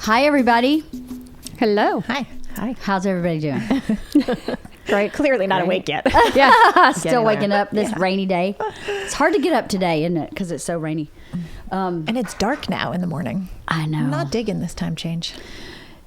Hi, everybody. Hello. Hi. How's everybody doing? Great. Clearly not awake yet. Yeah, still waking up this rainy day. It's hard to get up today, isn't it? Because it's so rainy. And it's dark now in the morning. I know. I'm not digging this time change.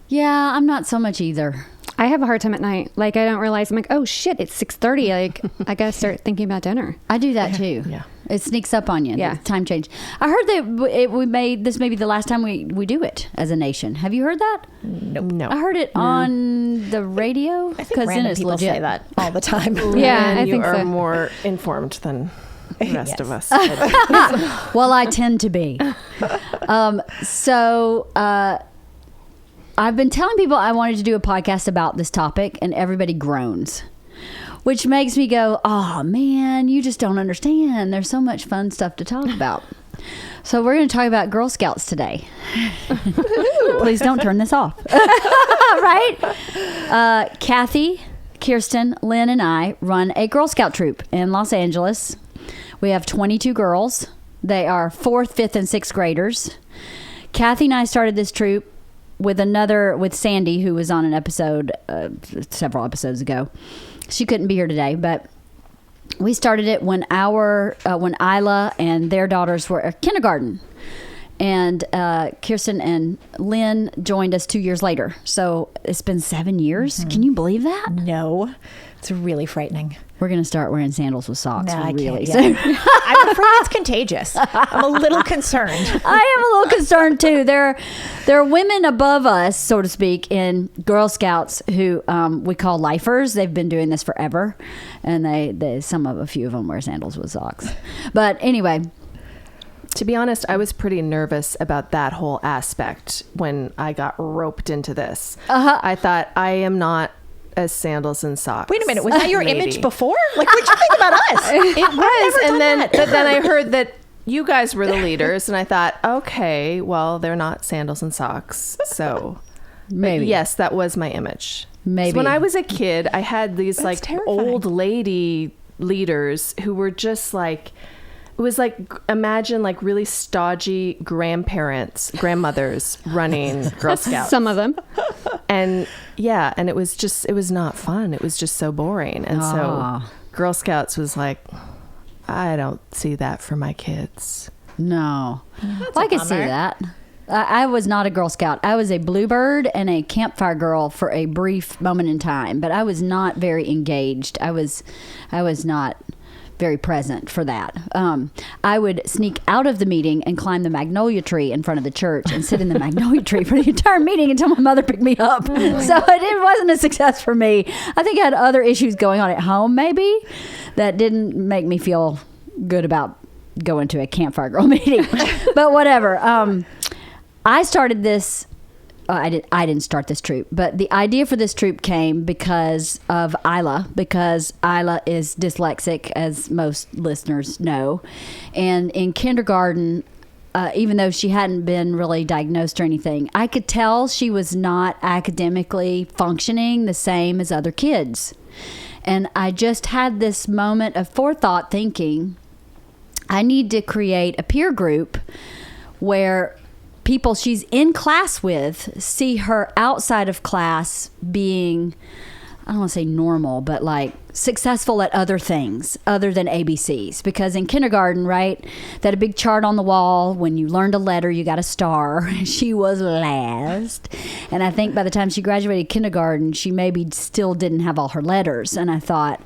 Yeah, I'm not so much either. I have a hard time at night. Like, I don't realize. I'm like, oh shit, it's 6:30. Like, I gotta start thinking about dinner. I do that too. Yeah. It sneaks up on you. Yeah. The time change. I heard that we made this may be the last time we do it as a nation. Have you heard that? Nope. No. I heard it on the radio. I think random it's people legit. say that all the time. Yeah, And I you think are so. more informed than the rest Yes. of us. Well, I tend to be. I've been telling people I wanted to do a podcast about this topic, and everybody groans, which makes me go, oh, man, you just don't understand. There's so much fun stuff to talk about. So we're going to talk about Girl Scouts today. Please don't turn this off. Right? Cathy, Kirsten, Lynn, and I run a Girl Scout troop in Los Angeles. We have 22 girls. They are 4th, 5th, and 6th graders. Cathy and I started this troop with Sandy, who was on an episode several episodes ago. She couldn't be here today, but we started it when Isla and their daughters were at kindergarten, and Kirsten and Lynn joined us 2 years later. So it's been 7 years. Mm-hmm. Can you believe that? No. It's really frightening. We're going to start wearing sandals with socks No, I really can't. soon. Yeah. I'm afraid it's contagious. I'm a little concerned. I am a little concerned too. There are women above us, so to speak, in Girl Scouts who we call lifers. They've been doing this forever, and a few of them wear sandals with socks. But anyway, To be honest, I was pretty nervous about that whole aspect when I got roped into this. I thought, I am not a sandals and socks. Wait a minute. Was that your lady. image before? Like, what'd you think about us? It was, done and then that. but then I heard that you guys were the leaders, and I thought, okay, well, they're not sandals and socks, so maybe. yes, that was my image. Maybe. So when I was a kid, I had these like terrifying. old lady leaders who were just like, it was like, imagine like really stodgy grandmothers running Girl Scouts. Some of them. And yeah, and it was not fun. It was just so boring. And so Girl Scouts was like, I don't see that for my kids. No. Well, I could see bummer. that. I was not a Girl Scout. I was a Bluebird and a campfire girl for a brief moment in time, but I was not very engaged. I was not very present for that. I would sneak out of the meeting and climb the magnolia tree in front of the church and sit in the magnolia tree for the entire meeting until my mother picked me up. So it wasn't a success for me. I think I had other issues going on at home, maybe, that didn't make me feel good about going to a campfire girl meeting. But whatever. I started this. I didn't start this troop, but the idea for this troop came because of Isla, because Isla is dyslexic, as most listeners know. And in kindergarten, even though she hadn't been really diagnosed or anything, I could tell she was not academically functioning the same as other kids. And I just had this moment of forethought thinking, I need to create a peer group where people she's in class with see her outside of class being, I don't want to say normal, but like successful at other things other than ABCs. Because in kindergarten, right, they had a big chart on the wall. When you learned a letter, you got a star. She was last. And I think by the time she graduated kindergarten, she maybe still didn't have all her letters. And I thought,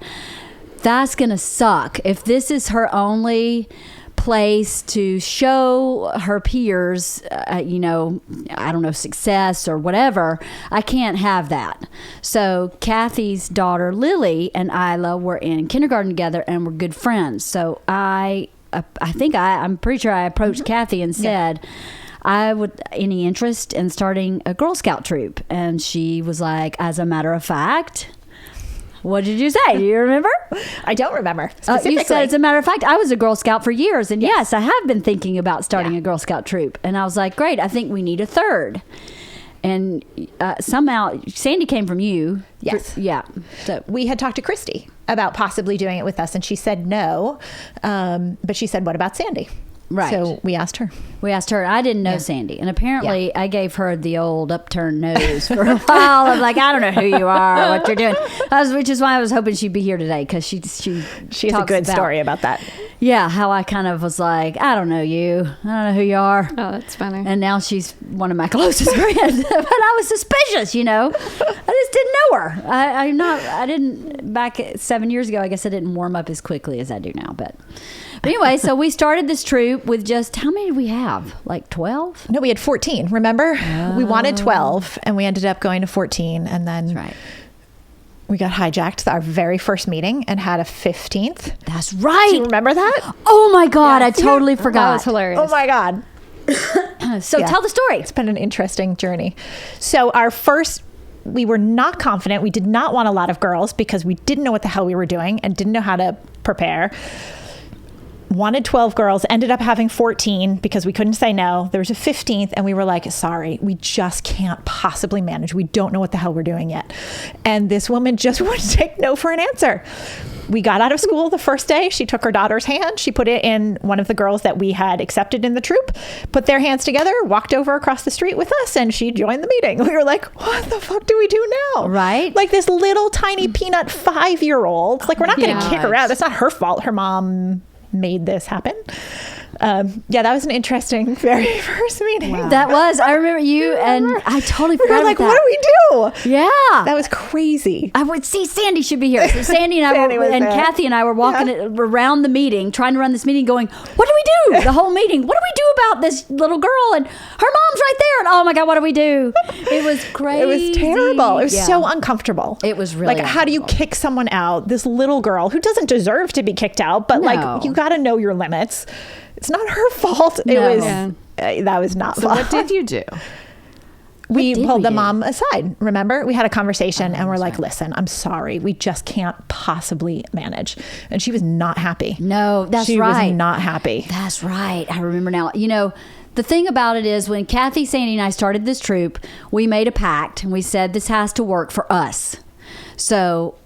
that's going to suck. If this is her only place to show her peers, I don't know, success or whatever, I can't have that. So Cathy's daughter Lily and Isla were in kindergarten together and were good friends. So I'm pretty sure I approached Cathy and said, any interest in starting a Girl Scout troop? And she was like, as a matter of fact. What did you say? Do you remember? I don't remember specifically. You said, as a matter of fact, I was a Girl Scout for years. And yes, I have been thinking about starting a Girl Scout troop. And I was like, great, I think we need a third. And somehow, Sandy came from you. Yes. Yeah. So We had talked to Christy about possibly doing it with us, and she said no. But she said, what about Sandy? Right. So we asked her. We asked her. I didn't know Sandy, and apparently I gave her the old upturned nose for a while. I'm like, I don't know who you are, what you're doing, which is why I was hoping she'd be here today, because she has a good story about that. Yeah, how I kind of was like, I don't know you, I don't know who you are. Oh, that's funny. And now she's one of my closest friends. But I was suspicious, I just didn't know her. I didn't back 7 years ago. I guess I didn't warm up as quickly as I do now, but anyway, so we started this troop with just, how many did we have? Like 12? No, we had 14. Remember? We wanted 12, and we ended up going to 14, and then That's right. we got hijacked our very first meeting and had a 15th. That's right. Do you remember that? Oh my God, I totally forgot. That was hilarious. Oh my God. So tell the story. It's been an interesting journey. So we were not confident. We did not want a lot of girls because we didn't know what the hell we were doing and didn't know how to prepare. Wanted 12 girls, ended up having 14 because we couldn't say no. There was a 15th, and we were like, sorry, we just can't possibly manage. We don't know what the hell we're doing yet. And this woman just wouldn't take no for an answer. We got out of school the first day. She took her daughter's hand. She put it in one of the girls that we had accepted in the troop, put their hands together, walked over across the street with us, and she joined the meeting. We were like, what the fuck do we do now? Right. Like this little tiny peanut 5-year-old. Like, we're not going to kick her out. It's not her fault. Her mom made this happen. That was an interesting very first meeting. Wow. That was. I remember you, and I totally forgot We're like, about what do that. we do? Yeah. That was crazy. I would see Sandy should be here. So Sandy and Cathy and I were walking around the meeting, trying to run this meeting, going, what do we do? The whole meeting. What do we do about this little girl? And her mom's right there. And oh my God, what do we do? It was crazy. It was terrible. It was so uncomfortable. It was really like, how do you kick someone out? This little girl who doesn't deserve to be kicked out, but like, you got to know your limits. It's not her fault. It was that was not fun. What did you do? We pulled the mom aside. Remember, we had a conversation and we're like, listen, I'm sorry. We just can't possibly manage. And she was not happy. No, that's she right. was not happy. That's right. I remember now. The thing about it is, when Cathy, Sandy, and I started this troop, we made a pact and we said this has to work for us. So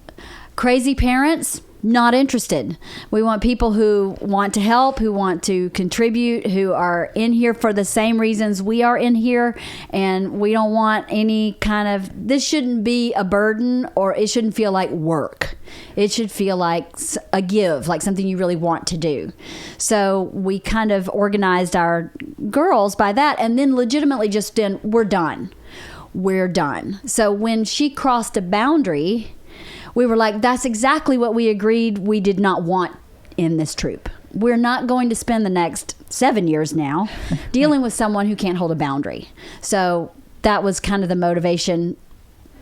crazy parents, not interested. We want people who want to help, who want to contribute, who are in here for the same reasons we are in here. And we don't want any kind of, this shouldn't be a burden, or it shouldn't feel like work. It should feel like a give, like something you really want to do. So we kind of organized our girls by that, and then legitimately just we're done. We're done. So when she crossed a boundary, we were like, that's exactly what we agreed we did not want in this troop. We're not going to spend the next 7 years now dealing with someone who can't hold a boundary. So that was kind of the motivation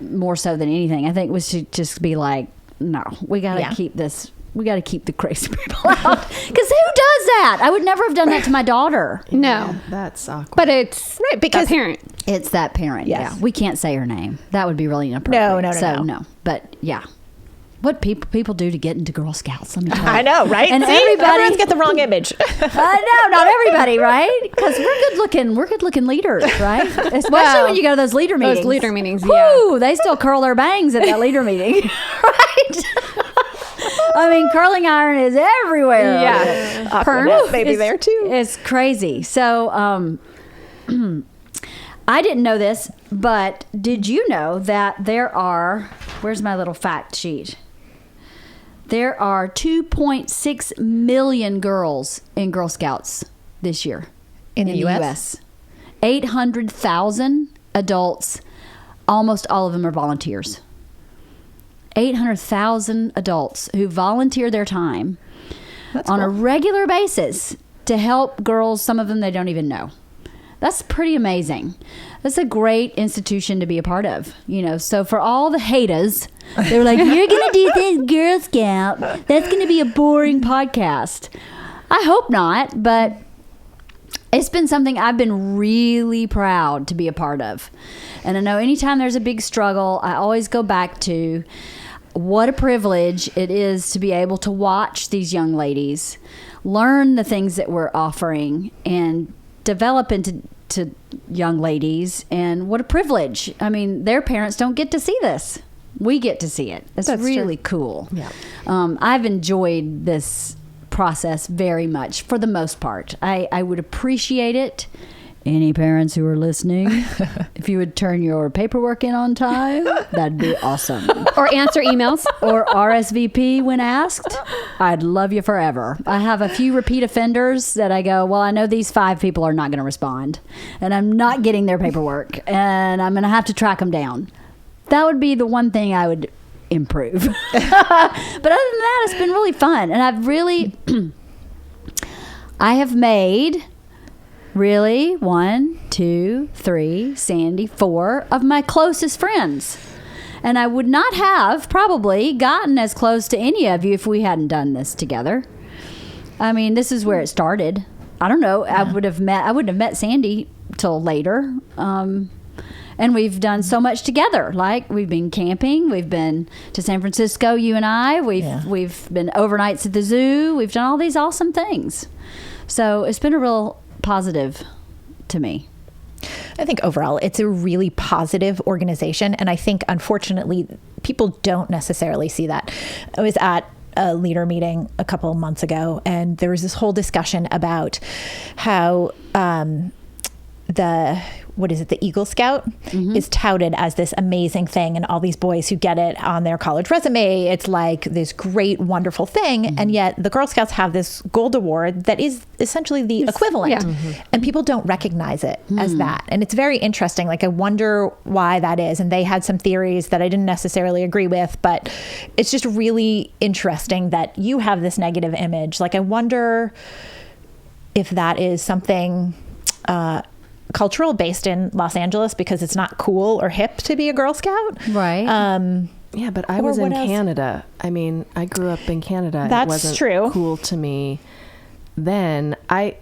more so than anything. I think it was to just be like, no, we got to keep this. We got to keep the crazy people out. Because who does that? I would never have done that to my daughter. No. That's awkward. But it's because a parent. It's that parent. Yes. Yeah. We can't say her name. That would be really inappropriate. No. But yeah. What people do to get into Girl Scouts, let me tell you. I know, right? And See, everyone's got the wrong image. I know, not everybody, right? Because we're good looking leaders, right? Especially when you go to those leader meetings. Those leader meetings, Woo, they still curl their bangs at that leader meeting, right? I mean, curling iron is everywhere. Yeah. Perm, maybe there too. It's crazy. So, I didn't know this, but did you know that there are, where's my little fact sheet? There are 2.6 million girls in Girl Scouts this year. In the US? 800,000 adults. Almost all of them are volunteers. 800,000 adults who volunteer their time on a regular basis to help girls, some of them they don't even know. That's pretty amazing. That's a great institution to be a part of, So for all the haters, they were like, you're going to do this Girl Scout. That's going to be a boring podcast. I hope not, but it's been something I've been really proud to be a part of. And I know anytime there's a big struggle, I always go back to what a privilege it is to be able to watch these young ladies learn the things that we're offering and develop into young ladies, and what a privilege. I mean, their parents don't get to see this. We get to see it. That's really cool. Yeah. I've enjoyed this process very much for the most part. I would appreciate it. Any parents who are listening, if you would turn your paperwork in on time, that'd be awesome. Or answer emails. Or RSVP when asked. I'd love you forever. I have a few repeat offenders that I go, well, I know these 5 people are not going to respond, and I'm not getting their paperwork, and I'm going to have to track them down. That would be the one thing I would improve. But other than that, it's been really fun, and I've really, I have made... Really? 1, 2, 3, Sandy, 4 of my closest friends. And I would not have probably gotten as close to any of you if we hadn't done this together. I mean, this is where it started. I don't know. Yeah. I wouldn't have met Sandy till later. And we've done so much together. Like, we've been camping. We've been to San Francisco, you and I. We've been overnights at the zoo. We've done all these awesome things. So it's been a real positive to me. I think overall it's a really positive organization, and I think unfortunately people don't necessarily see that. I was at a leader meeting a couple of months ago, and there was this whole discussion about how the Eagle Scout is touted as this amazing thing, and all these boys who get it on their college resume, it's like this great, wonderful thing. And yet the Girl Scouts have this gold award that is essentially the equivalent. And people don't recognize it as that. And it's very interesting. Like, I wonder why that is. And they had some theories that I didn't necessarily agree with, but it's just really interesting that you have this negative image. Like, I wonder if that is something cultural based in Los Angeles, because it's not cool or hip to be a Girl Scout. Right. Yeah, but I was in Canada. I mean, I grew up in Canada. That's it wasn't true. Cool to me then. I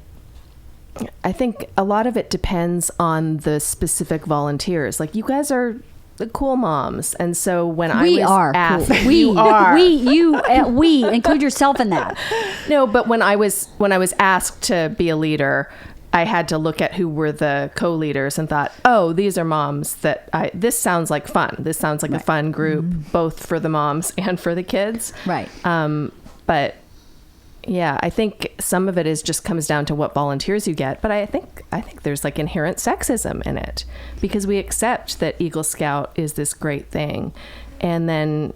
think a lot of it depends on the specific volunteers. Like, you guys are the cool moms, and so when I was asked, cool. We include yourself in that. No, but when I was asked to be a leader, I had to look at who were the co-leaders and thought, oh, these are moms this sounds like fun. This sounds like a fun group, both for the moms and for the kids. Right. But yeah, I think some of it just comes down to what volunteers you get. But I think there's like inherent sexism in it, because we accept that Eagle Scout is this great thing. And then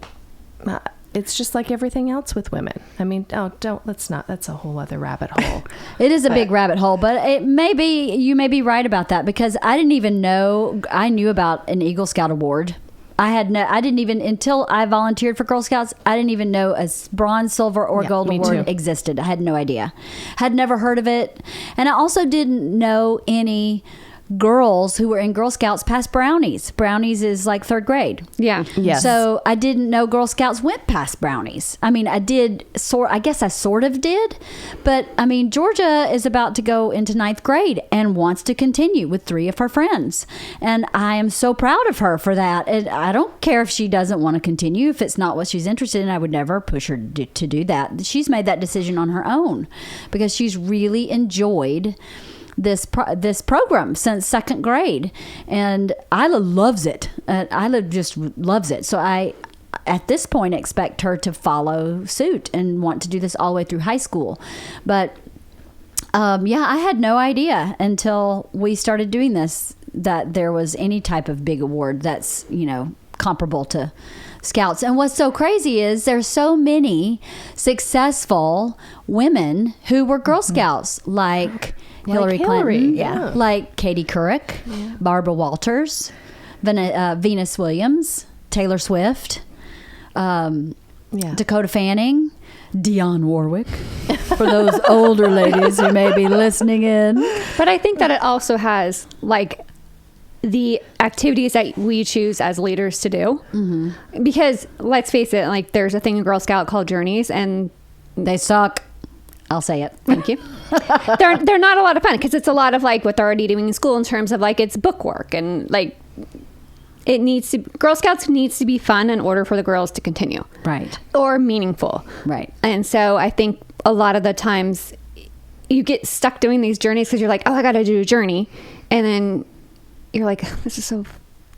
it's just like everything else with women. I mean, let's not, that's a whole other rabbit hole. It is a big rabbit hole, but you may be right about that, because I didn't even know, I knew about an Eagle Scout award. Until I volunteered for Girl Scouts, I didn't even know a bronze, silver, or gold award existed. I had no idea. Had never heard of it. And I also didn't know any girls who were in Girl Scouts past brownies. Brownies is like 3rd grade. Yeah. Yes. So I didn't know Girl Scouts went past brownies. I mean, I guess I sort of did. But I mean, Georgia is about to go into 9th grade and wants to continue with 3 of her friends. And I am so proud of her for that. And I don't care if she doesn't want to continue. If it's not what she's interested in, I would never push her to do that. She's made that decision on her own, because she's really enjoyed this program since 2nd grade, and Isla loves it. Isla just loves it. So I, at this point, expect her to follow suit and want to do this all the way through high school. But I had no idea until we started doing this that there was any type of big award that's comparable to Scouts. And what's so crazy is there's so many successful women who were Girl Scouts, like Hillary Clinton, like Katie Couric, Barbara Walters, Venus Williams, Taylor Swift, Dakota Fanning, Dionne Warwick, for those older ladies who may be listening in. But I think that it also has, like, the activities that we choose as leaders to do. Mm-hmm. Because let's face it, like, there's a thing in Girl Scout called Journeys, and they suck. I'll say it. Thank you. They're not a lot of fun, because it's a lot of like what they're already doing in school in terms of like it's bookwork, and like Girl Scouts needs to be fun in order for the girls to continue. Right. Or meaningful. Right. And so I think a lot of the times you get stuck doing these journeys because you're like, oh, I got to do a journey. And then you're like, this is so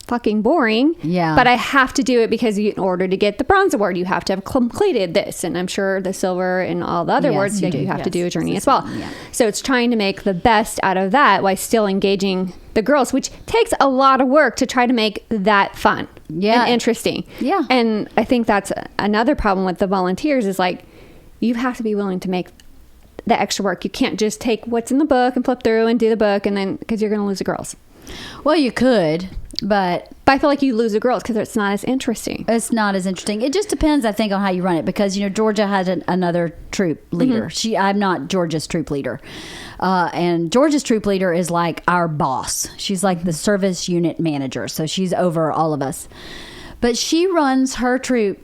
fucking boring. Yeah. But I have to do it because in order to get the bronze award, you have to have completed this. And I'm sure the silver and all the other Yes, awards, you you do. have to Yes. do a journey It's as well. the same, yeah. So it's trying to make the best out of that while still engaging the girls, which takes a lot of work to try to make that fun Yeah. and interesting. Yeah. And I think that's another problem with the volunteers is like, you have to be willing to make the extra work. You can't just take what's in the book and flip through and do the book, and then because you're going to lose the girls. Well, you could, but But I feel like you lose the girls because it's not as interesting. it's not as interesting. It just depends, I think, on how you run it, because Georgia has another troop leader. I'm not Georgia's troop leader, and Georgia's troop leader is like our boss. She's like the service unit manager, so she's over all of us. But she runs her troop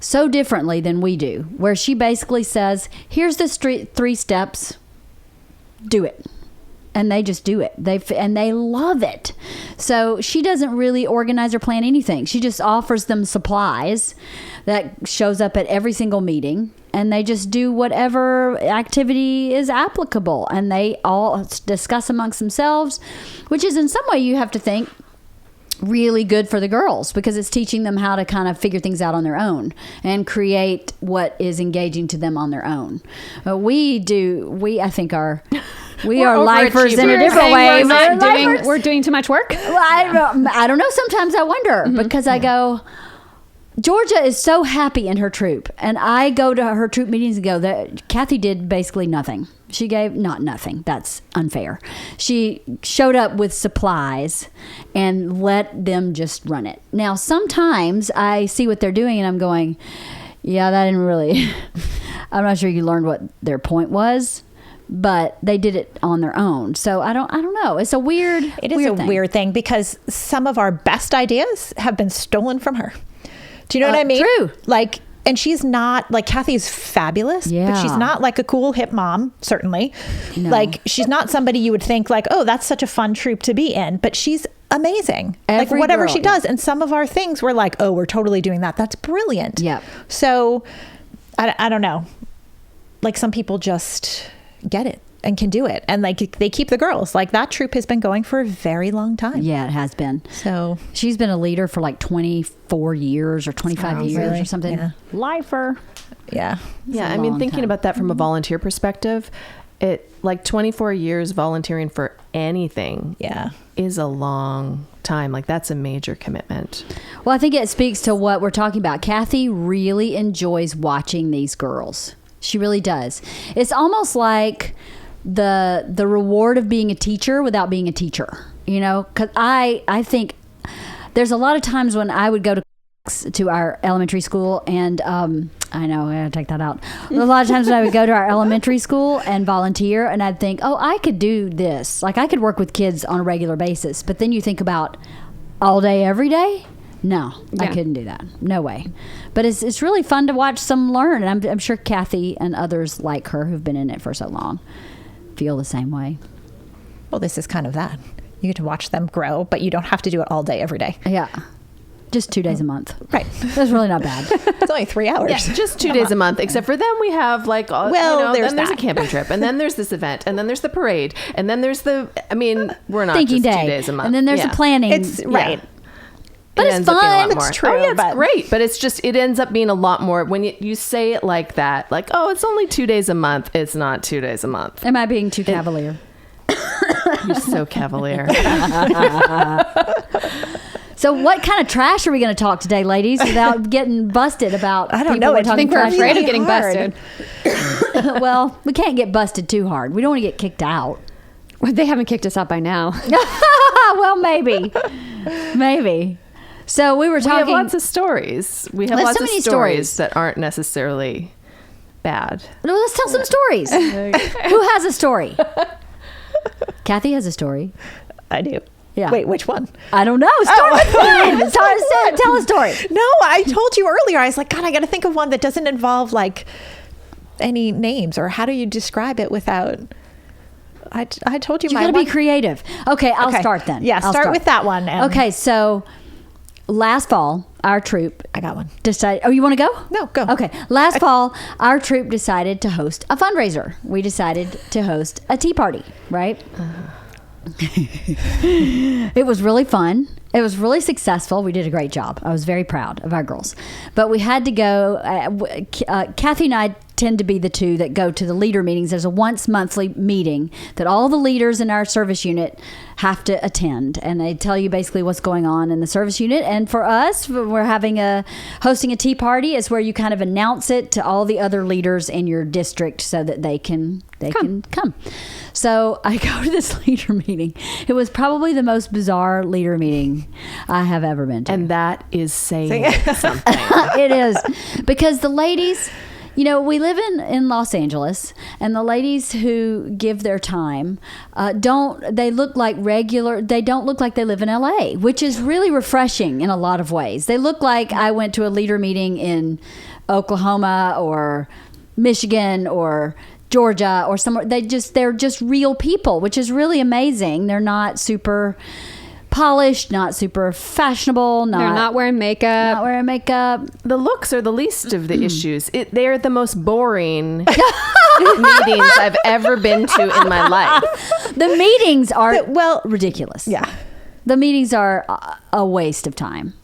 so differently than we do, where she basically says, "Here's the 3 steps. Do it." And they just do it. They love it. So she doesn't really organize or plan anything. She just offers them supplies that shows up at every single meeting, and they just do whatever activity is applicable, and they all discuss amongst themselves, which is in some way, you have to think, really good for the girls, because it's teaching them how to kind of figure things out on their own and create what is engaging to them on their own. I think we are lifers in a overachievers. different way. We're doing too much work. Well, I don't know. Sometimes I wonder, because I go, Georgia is so happy in her troop, and I go to her troop meetings and go, that Cathy did basically nothing. She gave not nothing. That's unfair. She showed up with supplies and let them just run it. Now, sometimes I see what they're doing and I'm going, yeah, that didn't really, I'm not sure you learned what their point was, but they did it on their own. So I don't know. It's a weird, It is a weird thing, because some of our best ideas have been stolen from her. Do you know what I mean? True. Like, and she's not like, Cathy's fabulous, but Yeah. she's not like a cool hip mom, certainly. No. Like, she's not somebody you would think like, oh, that's such a fun troop to be in, but she's amazing. Every like whatever girl, she does. And some of our things we're like, oh, we're totally doing that. That's brilliant. Yep. So I don't know. Like, some people just get it and can do it. And like, they keep the girls. Like, that troop has been going for a very long time. Yeah, it has been. So She's been a leader for like 24 years or 25 years really? or something. Yeah. Lifer. yeah. Yeah, a I mean, long thinking time. about that from a volunteer perspective, it like 24 years volunteering for anything Yeah. is a long time. Like, that's a major commitment. Well, I think it speaks to what we're talking about. Cathy really enjoys watching these girls. She really does. It's almost like the reward of being a teacher without being a teacher, because I think there's a lot of times when I would go to our elementary school, and I know I gotta take that out. A lot of times when I would go to our elementary school and volunteer, and I'd think, oh, I could do this. Like, I could work with kids on a regular basis. But then you think about all day, every day. No, I Yeah. couldn't do that. No way. But it's really fun to watch them learn. And I'm sure Cathy and others like her who've been in it for so long feel the same way. Well, this is kind of that. You get to watch them grow, but you don't have to do it all day, every day. Yeah. Just 2 days a month. Right. That's really not bad. It's only 3 hours. Yeah, just 2 days a month, except for then we have like, Well, there's then there's a that. camping trip, and then there's this event, and then there's the parade, and then there's we're not Thinking just day. 2 days a month. And then there's Yeah. the planning. It's right. But It it's ends up being a fun. lot It's more. true, Oh, yeah, it's but- great, but it ends up being a lot more when you say it like that. Like, oh, it's only 2 days a month. It's not 2 days a month. Am I being too cavalier? You're so cavalier. So what kind of trash are we going to talk today, ladies, without getting busted about I don't people know. we're I talking think we're trash afraid about? of getting hard. busted. Well, we can't get busted too hard. We don't want to get kicked out. Well, they haven't kicked us out by now. Well, maybe. So we were We have talking. lots of stories. We have There's lots so of many stories stories. that aren't necessarily bad. Well, let's tell some stories. Who has a story? Cathy has a story. I do. Yeah. Wait, which one? I don't know. Start with Lynn. Tell a story. No, I told you earlier. I was like, God, I got to think of one that doesn't involve like any names, or how do you describe it without? I told you You my got to one. be creative. Okay, I'll Okay. start then. Yeah, I'll start with that one, and- Okay, so last fall, our troop I got one. decided. Oh, you want to go? No, go. Okay. Last fall, our troop decided to host a fundraiser. We decided to host a tea party, right? It was really fun. It was really successful. We did a great job. I was very proud of our girls. But we had to go. Cathy and I tend to be the two that go to the leader meetings. There's a once monthly meeting that all the leaders in our service unit have to attend, and they tell you basically what's going on in the service unit. And for us, we're hosting a tea party. Is where you kind of announce it to all the other leaders in your district so that they can come. So I go to this leader meeting. It was probably the most bizarre leader meeting I have ever been to, and that is saying something. It is, because the ladies, we live in Los Angeles, and the ladies who give their time don't look like they live in LA, which is really refreshing in a lot of ways. They look like I went to a leader meeting in Oklahoma or Michigan or Georgia or somewhere. They're just real people, which is really amazing. They're not super polished, not super fashionable. They're not wearing makeup. The looks are the least of the issues. They're the most boring meetings I've ever been to in my life. The meetings are ridiculous. Yeah. The meetings are a waste of time.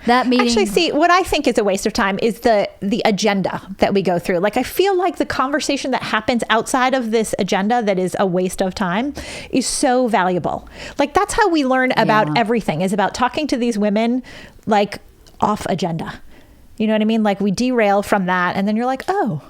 That meeting. Actually, see, what I think is a waste of time is the agenda that we go through. Like, I feel like the conversation that happens outside of this agenda that is a waste of time is so valuable. Like, that's how we learn about everything, is about talking to these women, like, off agenda. You know what I mean? Like, we derail from that, and then you're like, oh,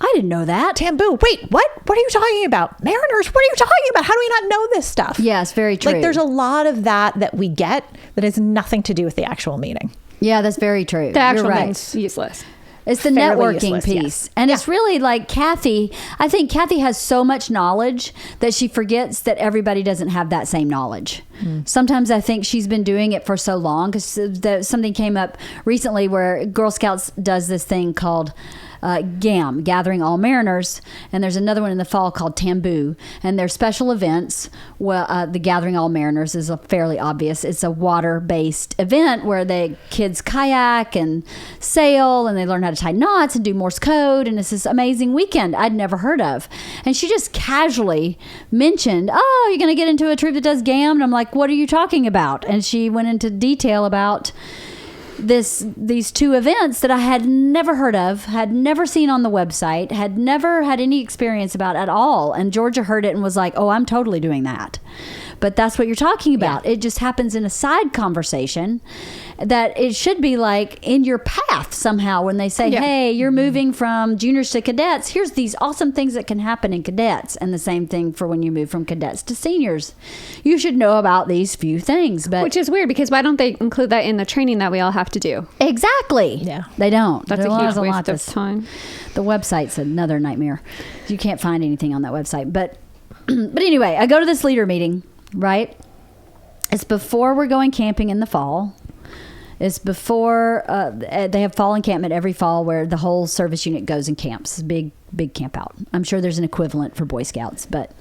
I didn't know that. Tamboo. Wait, what? What are you talking about? Mariners, what are you talking about? How do we not know this stuff? Yes, very true. Like, there's a lot of that we get that has nothing to do with the actual meeting. Yeah, that's very true. The actual You're right. meeting's useless. It's the Fairly networking useless, piece. yes. And it's really like Cathy. I think Cathy has so much knowledge that she forgets that everybody doesn't have that same knowledge. Sometimes I think she's been doing it for so long, because something came up recently where Girl Scouts does this thing called GAM, Gathering All Mariners, and there's another one in the fall called Tamboo, and they're special events. Well, the Gathering All Mariners is fairly obvious. It's a water-based event where the kids kayak and sail, and they learn how to tie knots and do Morse code, and it's this amazing weekend I'd never heard of. And she just casually mentioned, oh, you're going to get into a troop that does GAM? And I'm like, what are you talking about? And she went into detail about these two events that I had never heard of, had never seen on the website, had never had any experience about at all. And Georgia heard it and was like, oh, I'm totally doing that. But that's what you're talking about. Yeah. It just happens in a side conversation that it should be like in your path somehow when they say, hey, you're moving from juniors to cadets. Here's these awesome things that can happen in cadets. And the same thing for when you move from cadets to seniors. You should know about these few things. But which is weird, because why don't they include that in the training that we all have to do? Exactly. Yeah. They don't. That's a huge waste of time. The website's another nightmare. You can't find anything on that website. But anyway, I go to this leader meeting, right? It's before we're going camping in the fall. It's before they have fall encampment every fall where the whole service unit goes and camps. It's a big camp out. I'm sure there's an equivalent for Boy Scouts, but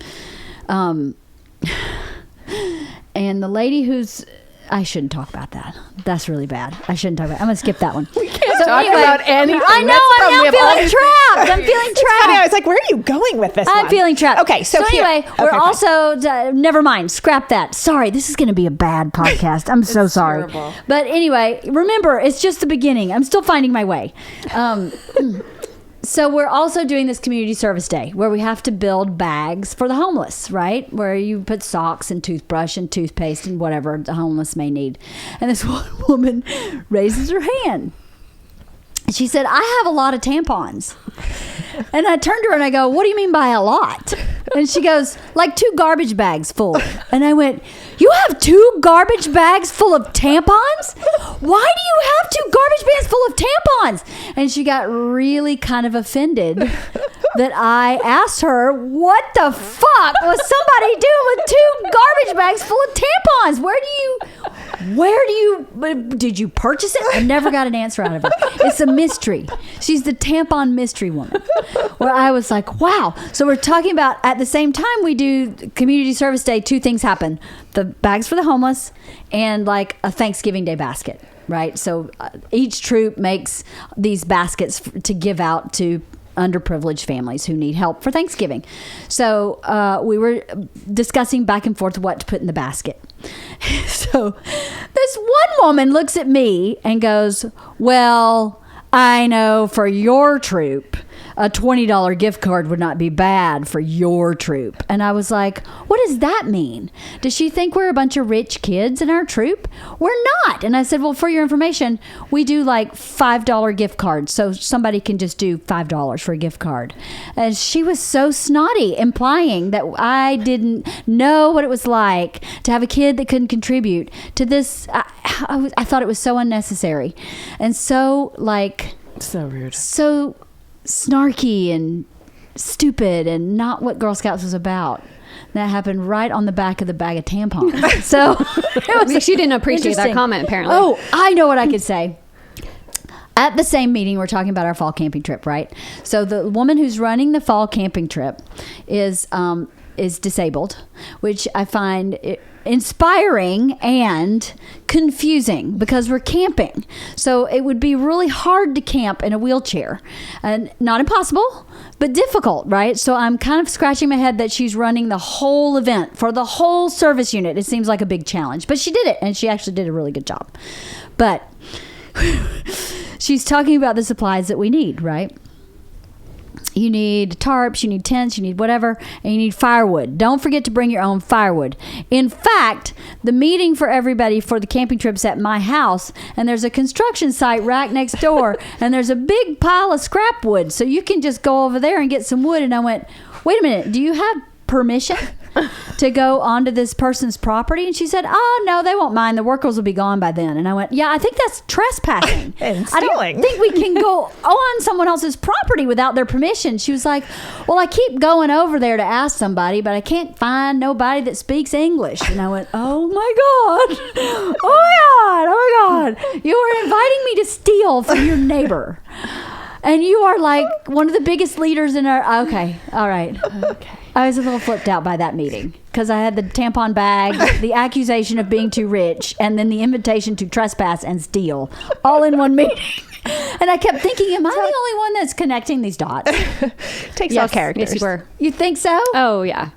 and the lady who's, I shouldn't talk about that. That's really bad. I shouldn't talk about it. I'm going to skip that one. We can't talk about anything. I know. I'm feeling trapped. I'm feeling trapped. Funny, I was like, where are you going with this I'm one? feeling trapped. Okay, so anyway, here. we're Okay, also, never mind. Scrap that. Sorry, this is going to be a bad podcast. I'm so sorry. Terrible. But anyway, remember, it's just the beginning. I'm still finding my way. So we're also doing this community service day where we have to build bags for the homeless, right? Where you put socks and toothbrush and toothpaste and whatever the homeless may need. And this one woman raises her hand. She said, I have a lot of tampons. And I turned to her and I go, what do you mean by a lot? And she goes, like 2 garbage bags full. And I went, you have 2 garbage bags full of tampons? Why do you have 2 garbage bags full of tampons? And she got really kind of offended that I asked her, what the fuck was somebody doing with 2 garbage bags full of tampons? Did you purchase it? I never got an answer out of her. It's a mystery. She's the tampon mystery woman. Where I was like, wow. So we're talking about, at the same time we do community service day, 2 things happen. The bags for the homeless and like a Thanksgiving Day basket, right? So each troop makes these baskets to give out to underprivileged families who need help for Thanksgiving. So we were discussing back and forth what to put in the basket. So this one woman looks at me and goes, well, I know for your troop, a $20 gift card would not be bad for your troop. And I was like, what does that mean? Does she think we're a bunch of rich kids in our troop? We're not. And I said, well, for your information, we do like $5 gift cards. So somebody can just do $5 for a gift card. And she was so snotty, implying that I didn't know what it was like to have a kid that couldn't contribute to this. I thought it was so unnecessary. And so so rude. So snarky and stupid and not what Girl Scouts was about. That happened right on the back of the bag of tampons. So it was She didn't appreciate that interesting. comment, apparently. Oh, I know what I could say. At the same meeting, we're talking about our fall camping trip, right? So the woman who's running the fall camping trip is disabled, which I find inspiring and confusing because we're camping. So it would be really hard to camp in a wheelchair. And not impossible, but difficult, right? So I'm kind of scratching my head that she's running the whole event for the whole service unit. It seems like a big challenge, but she did it, and she actually did a really good job. But she's talking about the supplies that we need, right? You need tarps, you need tents, you need whatever, and you need firewood. Don't forget to bring your own firewood. In fact, the meeting for everybody for the camping trip's at my house, and there's a construction site right next door, and there's a big pile of scrap wood, so you can just go over there and get some wood. And I went, wait a minute, do you have permission to go onto this person's property? And she said, oh, no, they won't mind. The workers will be gone by then. And I went, yeah, I think that's trespassing. And I don't stealing. think we can go on someone else's property without their permission. She was like, well, I keep going over there to ask somebody, but I can't find nobody that speaks English. And I went, oh my God. Oh my God. You are inviting me to steal from your neighbor. And you are like one of the biggest leaders in our... Okay. All right. Okay. I was a little flipped out by that meeting because I had the tampon bag, the accusation of being too rich, and then the invitation to trespass and steal all in one meeting. And I kept thinking, am I the only one that's connecting these dots? Takes all characters. Yes, you were. You think so? Oh, yeah.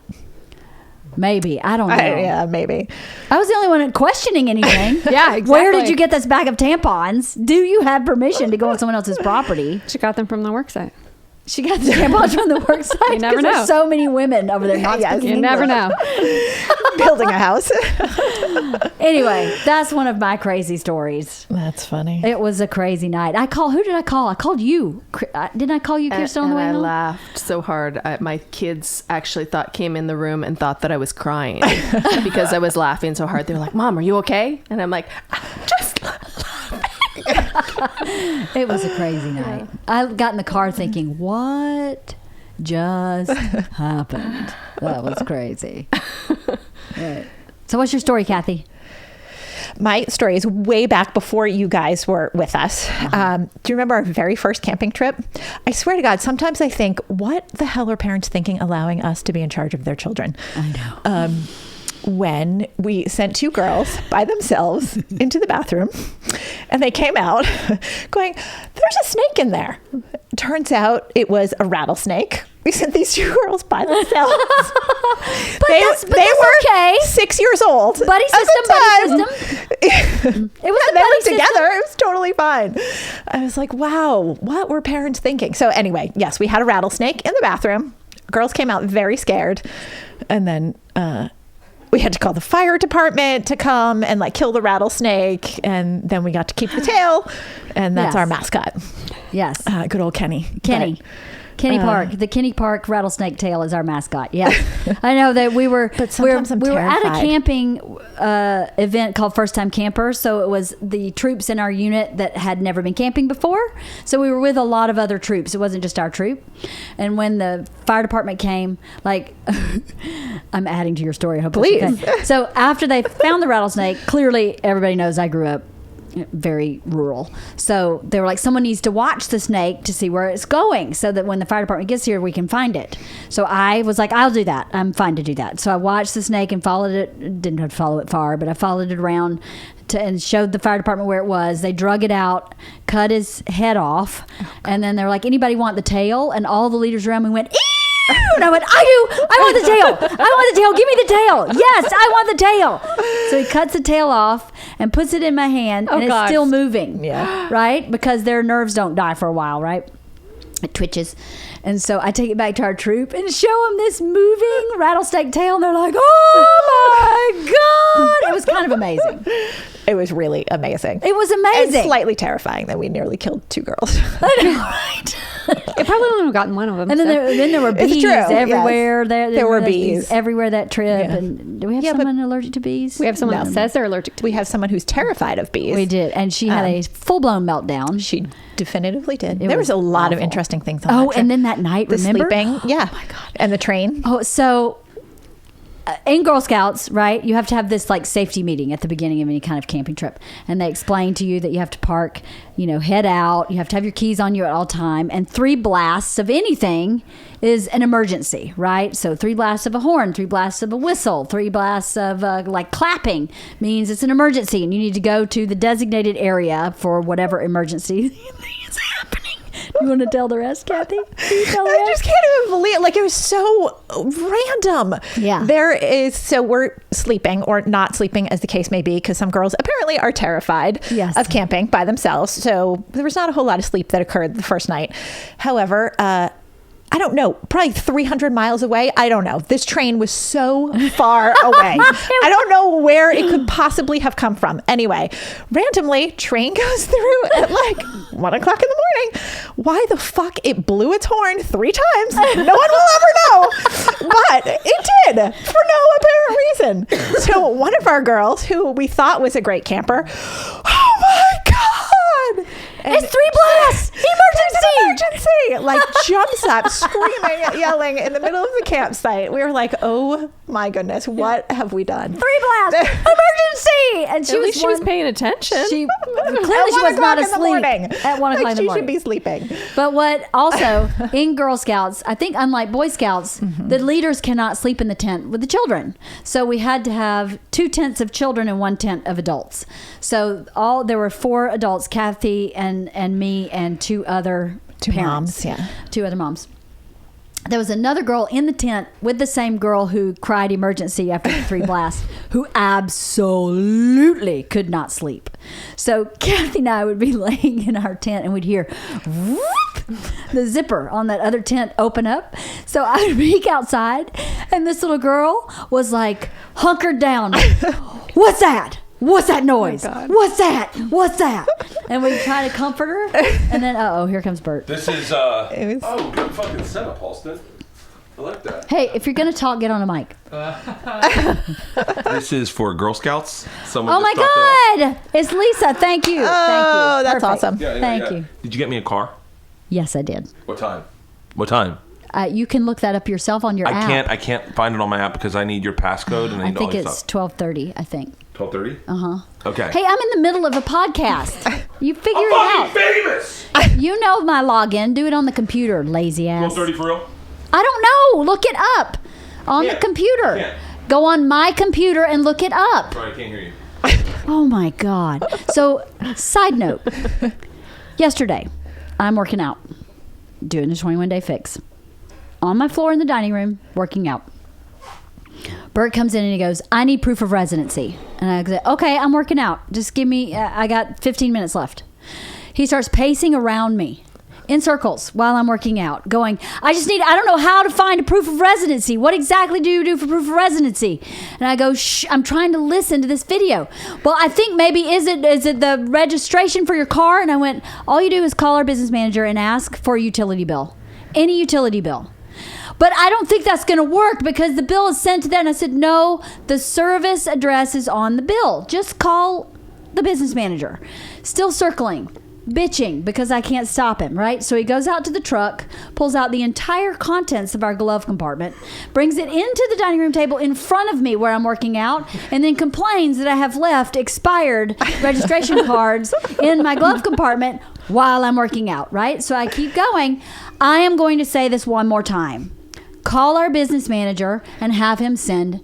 Maybe. I don't know. Yeah, maybe. I was the only one questioning anything. Yeah, exactly. Where did you get this bag of tampons? Do you have permission to go on someone else's property? She got them from the work site. She got the tampons from the work site. You never 'cause know. There's so many women over there not Yes, speaking You never English. know. Building a house. Anyway, that's one of my crazy stories. That's funny. It was a crazy night. Who did I call? I called you. Didn't I call you, Kirsten, on the way I home? laughed so hard. My kids actually came in the room and thought that I was crying because I was laughing so hard. They were like, Mom, are you okay? And I'm like, I'm just laughing. It was a crazy night. I got in the car thinking, what just happened? That was crazy. Right. So what's your story, Cathy? My story is way back before you guys were with us. Do you remember our very first camping trip? I swear to God, sometimes I think, what the hell are parents thinking allowing us to be in charge of their children? I know. When we sent two girls by themselves into the bathroom, and they came out going, there's a snake in there. Turns out it was a rattlesnake. We sent these two girls by themselves. But they that's were okay. 6 years old. Buddy at the system, buddy time. system. It was a They buddy were system. together. It was totally fine. I was like, wow, what were parents thinking? So anyway, yes, we had a rattlesnake in the bathroom. Girls came out very scared. And then we had to call the fire department to come and like kill the rattlesnake. And then we got to keep the tail. And that's Yes. our mascot. Yes. Good old Kenny. Kenny. But, Kenny Park. The Kenny Park rattlesnake tail is our mascot. Yes. I know that we were But sometimes I'm we were at a terrified. camping event called First Time Campers. So it was the troops in our unit that had never been camping before. So we were with a lot of other troops. It wasn't just our troop. And when the fire department came, like I'm adding to your story. I hope that's Please. okay. So after they found the rattlesnake, clearly everybody knows I grew up very rural. So they were like, someone needs to watch the snake to see where it's going so that when the fire department gets here, we can find it. So I was like, I'll do that. I'm fine to do that. So I watched the snake and followed it. Didn't have to follow it far, but I followed it around and showed the fire department where it was. They drug it out, cut his head off. And then they were like, anybody want the tail? And all the leaders around me went, ew! And I went, I do. I want the tail. I want the tail. Give me the tail. Yes, I want the tail. So he cuts the tail off and puts it in my hand, and it's still moving. Yeah. Right? Because their nerves don't die for a while, right? It twitches. And so I take it back to our troop and show them this moving rattlesnake tail, and they're like, oh my God. It was kind of amazing. It was really amazing. It was amazing. And slightly terrifying that we nearly killed 2 girls. I know, right? It probably wouldn't have gotten one of them. And then, there were bees everywhere. Yes. There were bees everywhere that trip. Yeah. And do we have someone allergic to bees? We have someone that says they're allergic to bees. We have someone who's terrified of bees. We did. And she had a full-blown meltdown. She definitively did. There was a lot of interesting things on that trip. And then that night, the remember? sleeping. Yeah. Oh, my God. And the train. Oh, so... in Girl Scouts, right, you have to have this like safety meeting at the beginning of any kind of camping trip, and they explain to you that you have to park, head out, you have to have your keys on you at all time, and 3 blasts of anything is an emergency, right? So 3 blasts of a horn, 3 blasts of a whistle, 3 blasts of like clapping means it's an emergency, and you need to go to the designated area for whatever emergency is happening. You want to tell the rest, Cathy? I just can't even believe it. Like, it was so random. Yeah. So we're sleeping or not sleeping, as the case may be, because some girls apparently are terrified of camping by themselves. So there was not a whole lot of sleep that occurred the first night. However, I don't know, probably 300 miles away. I don't know. This train was so far away. I don't know where it could possibly have come from. Anyway, randomly, train goes through at like 1 o'clock in the morning. Why the fuck it blew its horn 3 times? No one will ever know. But it did for no apparent reason. So one of our girls, who we thought was a great camper, oh my God. And it's 3 blasts! Emergency! Like, jumps up, screaming, yelling in the middle of the campsite. We were like, oh my goodness, what have we done? 3 blasts! Emergency! And At least she was paying attention. She was not asleep at 1 o'clock in the morning. She should be sleeping. But what also, in Girl Scouts, I think unlike Boy Scouts, the leaders cannot sleep in the tent with the children. So we had to have 2 tents of children and 1 tent of adults. So there were 4 adults, Cathy and me and 2 other parents. Moms, yeah. 2 other moms. There was another girl in the tent with the same girl who cried emergency after the 3 blasts, who absolutely could not sleep. So Cathy and I would be laying in our tent and we'd hear whoop, the zipper on that other tent open up. So I would peek outside and this little girl was like hunkered down. What's that? What's that noise? Oh, what's that? What's that? And we try to comfort her. And then, here comes Bert. This is, good fucking setup, Halston. I like that. Hey, if you're going to talk, get on a mic. This is for Girl Scouts. Oh my God! It's Lisa. Thank you. Oh, Thank you. that's awesome. Yeah, Thank you. Did you get me a car? Yes, I did. What time? What time? You can look that up yourself on your app. I can't find it on my app because I need your passcode and I need all think this it's stuff. 12:30. I think. 12:30? Uh-huh. Okay. Hey, I'm in the middle of a podcast. You figure I'm it out. fucking famous! You know my login. Do it on the computer, lazy ass. 12:30 for real? I don't know. Look it up on the computer. Can't. Go on my computer and look it up. Sorry, I can't hear you. Oh my God. So, side note. Yesterday, I'm working out, doing the 21-day fix. On my floor in the dining room, working out. Bert comes in and he goes, I need proof of residency. And I go, okay, I'm working out. Just give me, I got 15 minutes left. He starts pacing around me in circles while I'm working out, going, I don't know how to find a proof of residency. What exactly do you do for proof of residency? And I go, shh, I'm trying to listen to this video. Well, I think maybe, is it the registration for your car? And I went, all you do is call our business manager and ask for a utility bill. Any utility bill. But I don't think that's going to work because the bill is sent to that. And I said, no, the service address is on the bill. Just call the business manager. Still circling. bitching because I can't stop him, right? So he goes out to the truck, pulls out the entire contents of our glove compartment, brings it into the dining room table in front of me where I'm working out, and then complains that I have left expired registration cards in my glove compartment while I'm working out, right? So I keep going. I am going to say this one more time. Call our business manager and have him send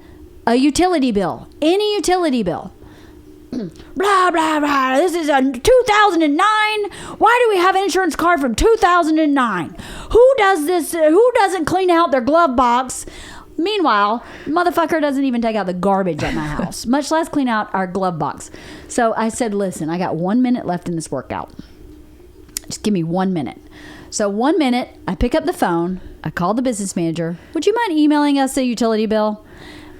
a utility bill, any utility bill. Blah, blah, blah. This is a 2009. Why do we have an insurance card from 2009? Who does this? Who doesn't clean out their glove box? Meanwhile, motherfucker doesn't even take out the garbage at my house, much less clean out our glove box. So I said, listen, I got 1 minute left in this workout. Just give me 1 minute. So 1 minute, I pick up the phone. I call the business manager. Would you mind emailing us a utility bill?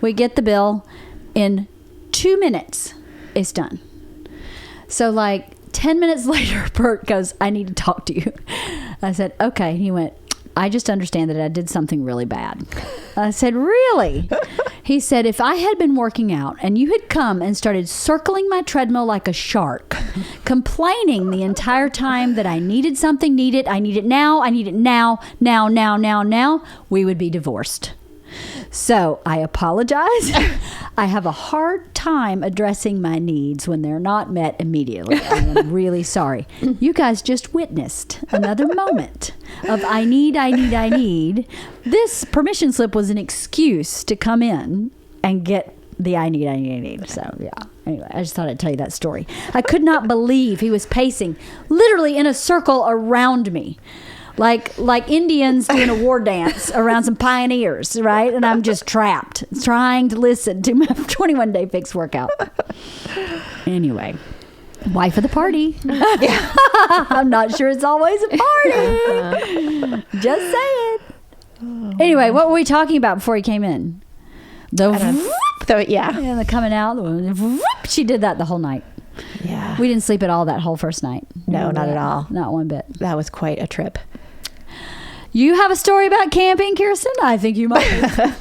We get the bill in 2 minutes. It's done. So like 10 minutes later, Bert goes, I need to talk to you. I said, okay. He went, I just understand that I did something really bad. I said, really? He said, if I had been working out and you had come and started circling my treadmill like a shark, complaining the entire time that I needed something, I need it now, now, we would be divorced. So I apologize. I have a hard time addressing my needs when they're not met immediately. I'm really sorry. You guys just witnessed another moment of I need. This permission slip was an excuse to come in and get the I need. So yeah. Anyway, I just thought I'd tell you that story. I could not believe he was pacing literally in a circle around me. Like Indians doing a war dance around some pioneers, right? And I'm just trapped, trying to listen to my 21-day fixed workout. Anyway, wife of the party. I'm not sure it's always a party. Just saying. Anyway, what were we talking about before he came in? Yeah. And the coming out. She did that the whole night. Yeah. We didn't sleep at all that whole first night. No, not at all. Not one bit. That was quite a trip. You have a story about camping, Kirsten? I think you might.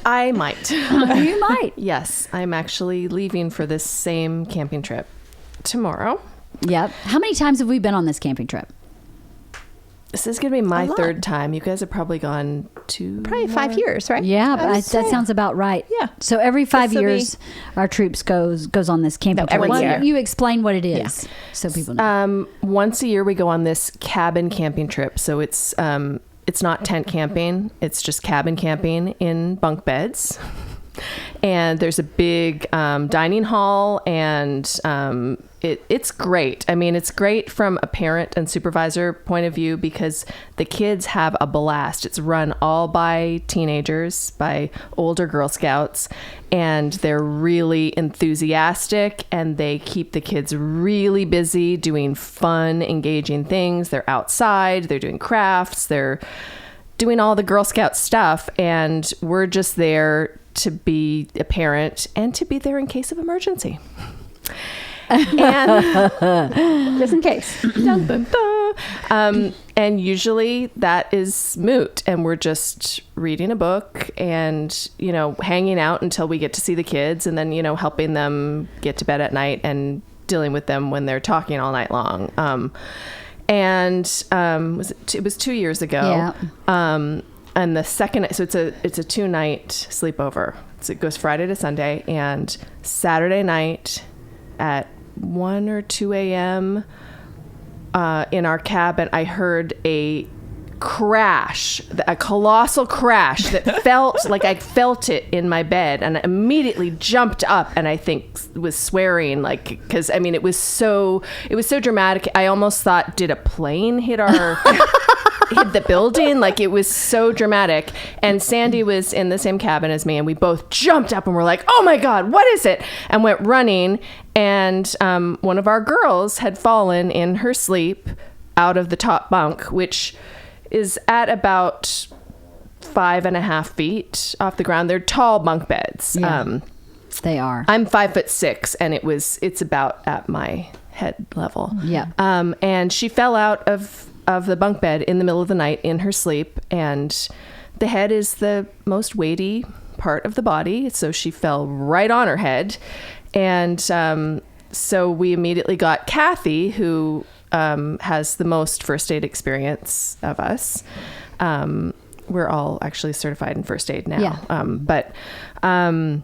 I might. You might. Yes, I'm actually leaving for this same camping trip tomorrow. Yep. How many times have we been on this camping trip? This is going to be my third time. You guys have probably gone probably 5 years, right? Yeah, that sounds about right. Yeah. So every 5 years, our troops goes on this camping trip. every year. You explain what it is, so people know. Once a year, we go on this cabin camping trip. So it's not tent camping. It's just cabin camping in bunk beds. And there's a big dining hall, and it's great. I mean, it's great from a parent and supervisor point of view because the kids have a blast. It's run all by teenagers, by older Girl Scouts, and they're really enthusiastic, and they keep the kids really busy doing fun, engaging things. They're outside, they're doing crafts, they're doing all the Girl Scout stuff, and we're just there to be a parent and to be there in case of emergency. And Just in case. dun, dun, dun. And usually that is moot, and we're just reading a book and, hanging out until we get to see the kids, and then, helping them get to bed at night and dealing with them when they're talking all night long. It was 2 years ago. Yeah. And the second, so it's a 2-night sleepover. So it goes Friday to Sunday, and Saturday night at 1 or 2 a.m. In our cabin, I heard a crash, a colossal crash that felt like I felt it in my bed, and I immediately jumped up and I think was swearing, because it was so dramatic. I almost thought, did a plane hit hit the building? It was so dramatic. And Sandy was in the same cabin as me, and we both jumped up and were like, oh my God, what is it? And went running. And one of our girls had fallen in her sleep out of the top bunk, which is at about 5.5 feet off the ground. They're tall bunk beds. Yeah, they are. I'm 5'6", and it's about at my head level. Yeah. And she fell out of the bunk bed in the middle of the night in her sleep, and the head is the most weighty part of the body, so she fell right on her head. And so we immediately got Cathy, who has the most first aid experience of us. We're all actually certified in first aid now. Yeah.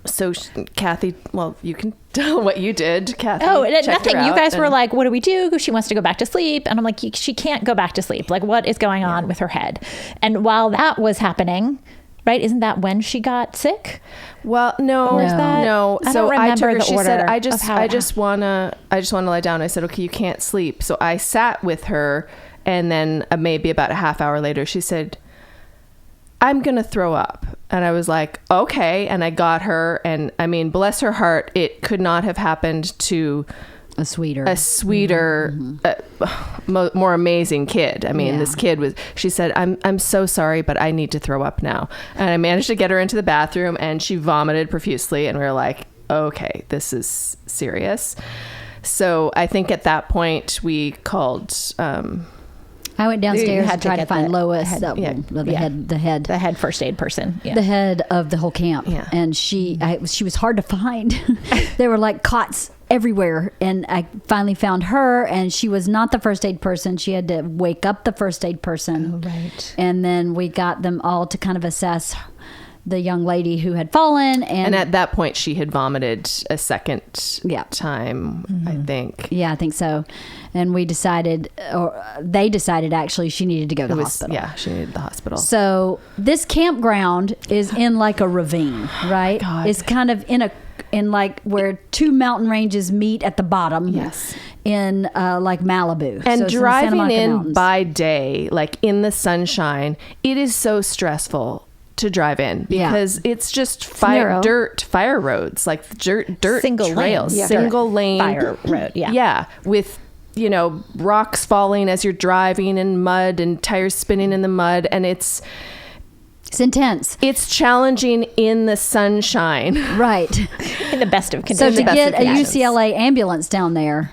So Cathy, well, you can tell what you did, Cathy. Oh, checked nothing. her You out guys were and- like, what do we do? She wants to go back to sleep. And I'm like, she can't go back to sleep. Like, what is going on with her head? And while that was happening, right, isn't that when she got sick? Well, no, Or is that- no. I So don't remember I took her. the She order said, of how I it just wanna lie down." I said, "Okay, you can't sleep." So I sat with her, and then maybe about a half hour later, she said, "I'm gonna throw up." And I was like, "Okay." And I got her, and I mean, bless her heart, it could not have happened to A sweeter. more amazing kid. I mean, Yeah. this kid was, she said, I'm so sorry, but I need to throw up now. And I managed to get her into the bathroom, and she vomited profusely. And we were like, okay, this is serious. So I think at that point we called, I went downstairs had and to tried to get find the Lois, head- the yeah. head first aid person. Yeah. the head of the whole camp. Yeah. And she was hard to find. There were like cots everywhere, and I finally found her, and she was not the first aid person. She had to wake up the first aid person. Oh, right. And then we got them all to kind of assess the young lady who had fallen, and at that point she had vomited a second time, I think. yeah, I think so. And we decided, or they decided actually, she needed to go to the hospital. Yeah, she needed the hospital. So this campground is in like a ravine, right? God. It's kind of in like where two mountain ranges meet at the bottom. Yes. In like Malibu. And So it's driving the Santa Monica in Mountains. by day, like in the sunshine, it is so stressful to drive in Yeah. because it's just narrow. dirt fire roads, like dirt Single lane. trails, Yeah. single lane Fire road. Yeah. yeah, with rocks falling as you're driving, and mud and tires spinning in the mud, and it's intense. it's challenging in the sunshine. Right. In the best of So conditions. to best get of a conditions. UCLA ambulance down there.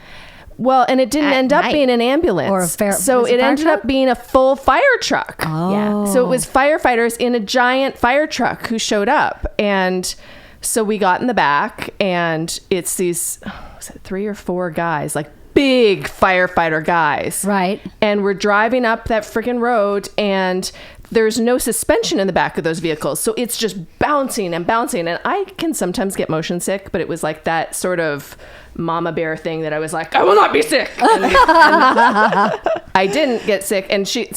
Well, and it didn't At end up night. being an ambulance. Or a so was it it a fire ended truck? up being a full fire truck. Yeah. So it was firefighters in a giant fire truck who showed up. And so we got in the back, and it's these, was it 3 or 4 guys, like big firefighter guys. Right. And we're driving up that freaking road, and there's no suspension in the back of those vehicles. So it's just bouncing and bouncing. And I can sometimes get motion sick, but it was like that sort of mama bear thing that I was like, I will not be sick. And I didn't get sick. And she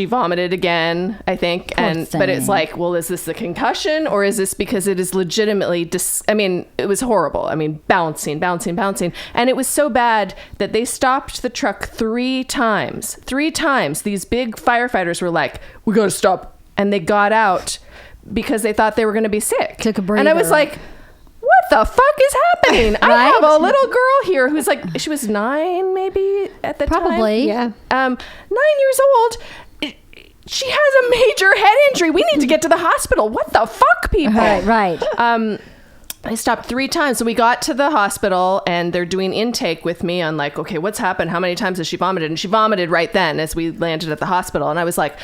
vomited again, I think. Poor But it's thing. like, well, is this the concussion, or is this because it is legitimately, it was horrible. I mean, bouncing. And it was so bad that they stopped the truck 3 times. 3 times. These big firefighters were like, we got to stop. And they got out because they thought they were going to be sick. Took a And I was breather. like, what the fuck is happening? I Right? have a little girl here who's like, she was 9 maybe at the time. Probably. Yeah. 9 years old. She has a major head injury. We need to get to the hospital. What the fuck, people? Right. I stopped 3 times. So we got to the hospital, and they're doing intake with me on like, okay, what's happened? How many times has she vomited? And she vomited right then as we landed at the hospital. And I was like,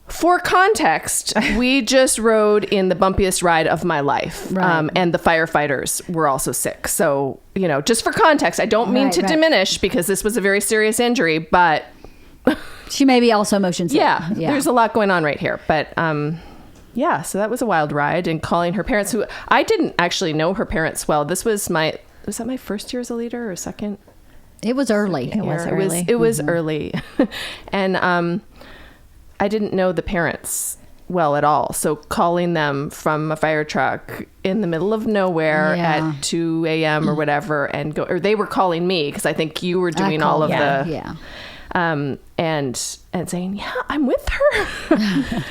for context, we just rode in the bumpiest ride of my life. Right. And the firefighters were also sick. So, just for context, I don't mean Right, to right. diminish, because this was a very serious injury, but She may be also motion sick. yeah, there's a lot going on right here. But yeah, so that was a wild ride. And calling her parents, who I didn't actually know her parents well. This was that my first year as a leader or second? It was early. It was year? early. It was early. And I didn't know the parents well at all. So calling them from a fire truck in the middle of nowhere Yeah. at 2 a.m. or whatever, or they were calling me, because I think you were doing all of yeah. the Yeah. and saying, yeah, I'm with her.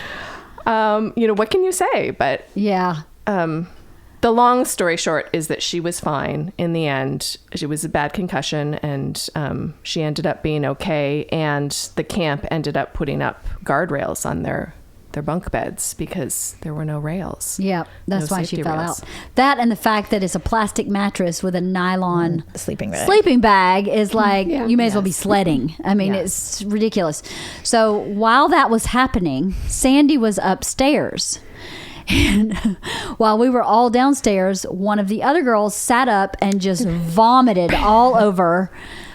What can you say? But Yeah. the long story short is that she was fine in the end. It was a bad concussion, and she ended up being okay. And the camp ended up putting up guardrails on their bunk beds because there were no rails. Yeah, that's No why she safety fell rails. out. That and the fact that it's a plastic mattress with a nylon Sleeping bag. sleeping bag is like, Yeah. you may as well be sledding. I mean, it's ridiculous. So while that was happening, Sandy was upstairs. And while we were all downstairs, one of the other girls sat up and just vomited all over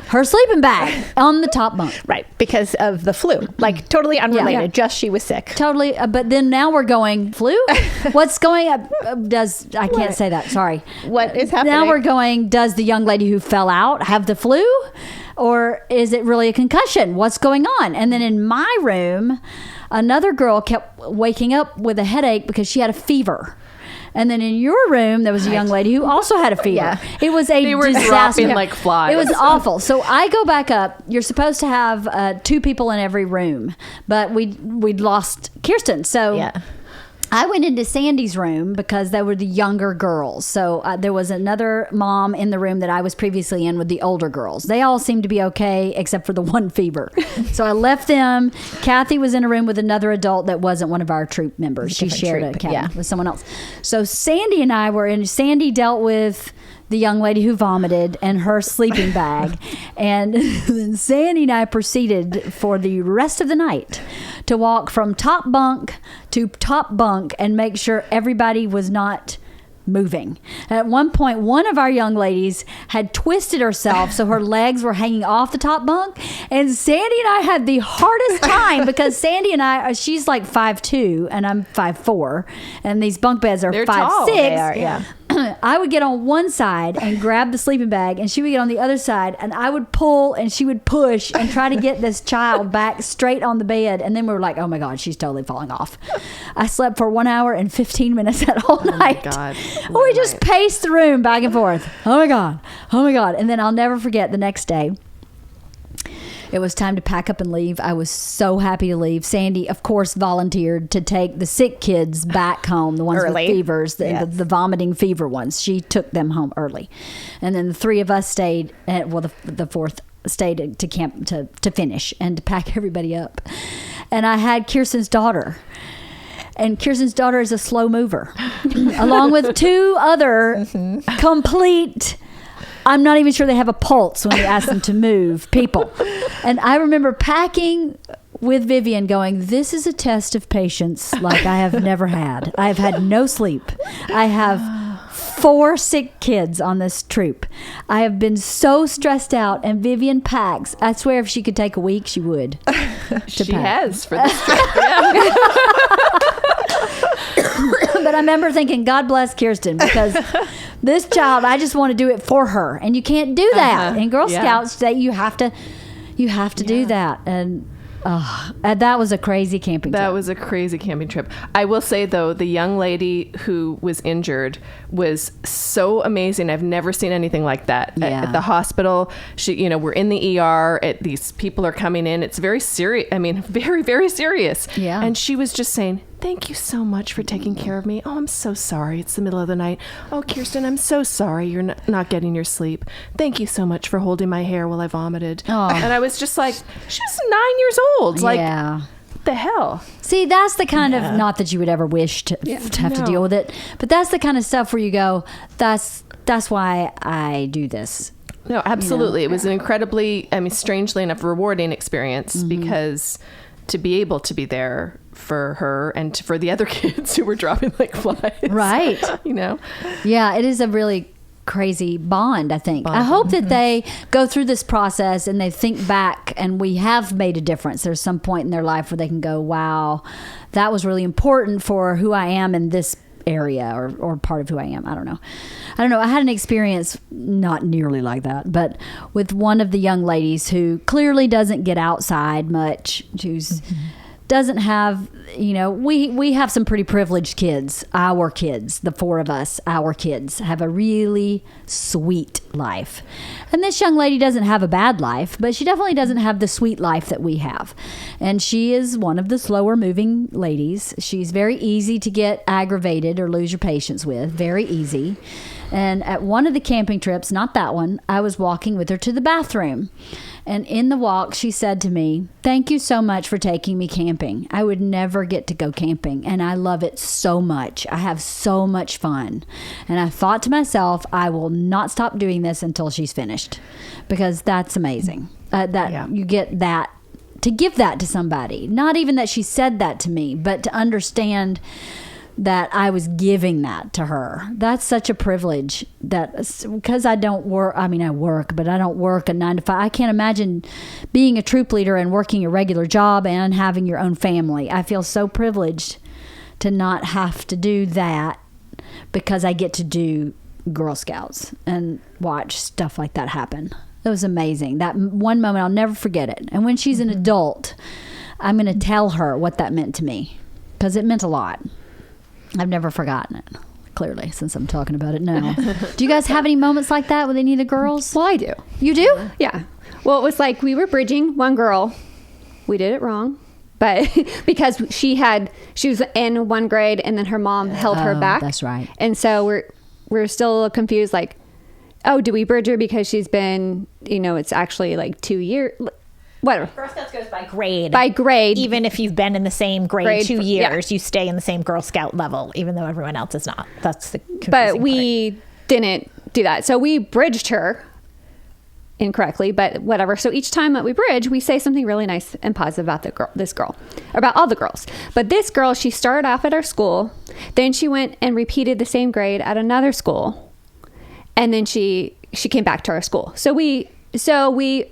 her sleeping bag on the top bunk. Right, because of the flu. Like, totally unrelated. Yeah. Just she was sick. Totally. But then now we're going, flu? What's going up? I can't say that. Sorry. What is happening? Now we're going, does the young lady who fell out have the flu? Or is it really a concussion? What's going on? And then in my room, another girl kept waking up with a headache because she had a fever. And then in your room, there was a young lady who also had a fever. Yeah. It was a They were disaster. dropping like flies. It was awful. So I go back up. You're supposed to have 2 people in every room, but we'd lost Kirsten. So Yeah. I went into Sandy's room because they were the younger girls. So there was another mom in the room that I was previously in with the older girls. They all seemed to be okay except for the one fever. So I left them. Cathy was in a room with another adult that wasn't one of our troop members. She Different shared troop, a cabin yeah. with someone else. So Sandy and I were in. Sandy dealt with the young lady who vomited and her sleeping bag. And then Sandy and I proceeded for the rest of the night to walk from top bunk to top bunk and make sure everybody was not moving. At one point, one of our young ladies had twisted herself so her legs were hanging off the top bunk, and Sandy and I had the hardest time because Sandy and I, she's like 5'2" and I'm 5'4", and these bunk beds are They're 5'6". tall. They are, yeah. I would get on one side and grab the sleeping bag, and she would get on the other side, and I would pull and she would push and try to get this child back straight on the bed. And then we were like, oh my God, she's totally falling off. I slept for 1 hour and 15 minutes that whole night. God. We just paced the room back and forth. Oh my God. Oh my God. And then I'll never forget the next day. It was time to pack up and leave. I was so happy to leave. Sandy, of course, volunteered to take the sick kids back home, the ones Early. with fevers, Yes. the vomiting fever ones. She took them home early. And then the 3 of us stayed, the 4th stayed to camp to finish and to pack everybody up. And I had Kirsten's daughter. And Kirsten's daughter is a slow mover, along with 2 other complete... I'm not even sure they have a pulse when we ask them to move people. And I remember packing with Vivian going, this is a test of patience like I have never had. I have had no sleep. I have 4 sick kids on this troop. I have been so stressed out, and Vivian packs. I swear if she could take a week, she would. She pack. has for this trip. But I remember thinking, God bless Kirsten, because this child, I just want to do it for her, and you can't do that. In Girl Yeah. Scouts, that you have to do that, and that was a crazy camping trip. That was a crazy camping trip. I will say, though, the young lady who was injured was so amazing. I've never seen anything like that. Yeah. At the hospital, we're in the ER. These people are coming in. It's very serious. I mean, very, very serious. Yeah. And she was just saying, thank you so much for taking care of me. Oh, I'm so sorry. It's the middle of the night. Oh, Kirsten, I'm so sorry you're not getting your sleep. Thank you so much for holding my hair while I vomited. Oh. And I was just like, she's 9 years old. Like, yeah. what the hell? See, that's the kind of, not that you would ever wish to have to No. deal with it, but that's the kind of stuff where you go, that's why I do this. No, absolutely. It was an incredibly, strangely enough, rewarding experience because to be able to be there for her and for the other kids who were dropping like flies. Right. Yeah, it is a really crazy bond, I think. I hope that they go through this process and they think back, and we have made a difference. There's some point in their life where they can go, wow, that was really important for who I am in this area or part of who I am. I don't know. I had an experience not nearly like that, but with one of the young ladies who clearly doesn't get outside much, who's doesn't have, we have some pretty privileged kids. Our kids, the 4 of us, our kids have a really sweet life. And this young lady doesn't have a bad life, but she definitely doesn't have the sweet life that we have. And she is one of the slower moving ladies. She's very easy to get aggravated or lose your patience with. Very easy. And at one of the camping trips, not that one, I was walking with her to the bathroom. And in the walk, she said to me, thank you so much for taking me camping. I would never get to go camping, and I love it so much. I have so much fun. And I thought to myself, I will not stop doing this until she's finished, because that's amazing. You get that, to give that to somebody. Not even that she said that to me, but to understand that I was giving that to her. That's such a privilege that, because I don't work, I mean, I work, but I don't work a 9 to 5. I can't imagine being a troop leader and working a regular job and having your own family. I feel so privileged to not have to do that because I get to do Girl Scouts and watch stuff like that happen. It was amazing. That one moment, I'll never forget it. And when she's an adult, I'm going to tell her what that meant to me, because it meant a lot. I've never forgotten it, clearly, since I'm talking about it now. Do you guys have any moments like that with any of the girls? Well, I do. You do? Yeah. Well, it was like we were bridging one girl. We did it wrong. But because she was in one grade and then her mom held her back. That's right. And so we're still a little confused, like, oh, do we bridge her because she's been, it's actually like 2 years, whatever. Girl Scouts goes by grade. By grade. Even if you've been in the same grade 2 years, yeah. You stay in the same Girl Scout level, even though everyone else is not. That's the confusing But we didn't do that. So we bridged her incorrectly, but whatever. So each time that we bridge, we say something really nice and positive about this girl, about all the girls. But this girl, she started off at our school, then she went and repeated the same grade at another school, and then she came back to our school. So we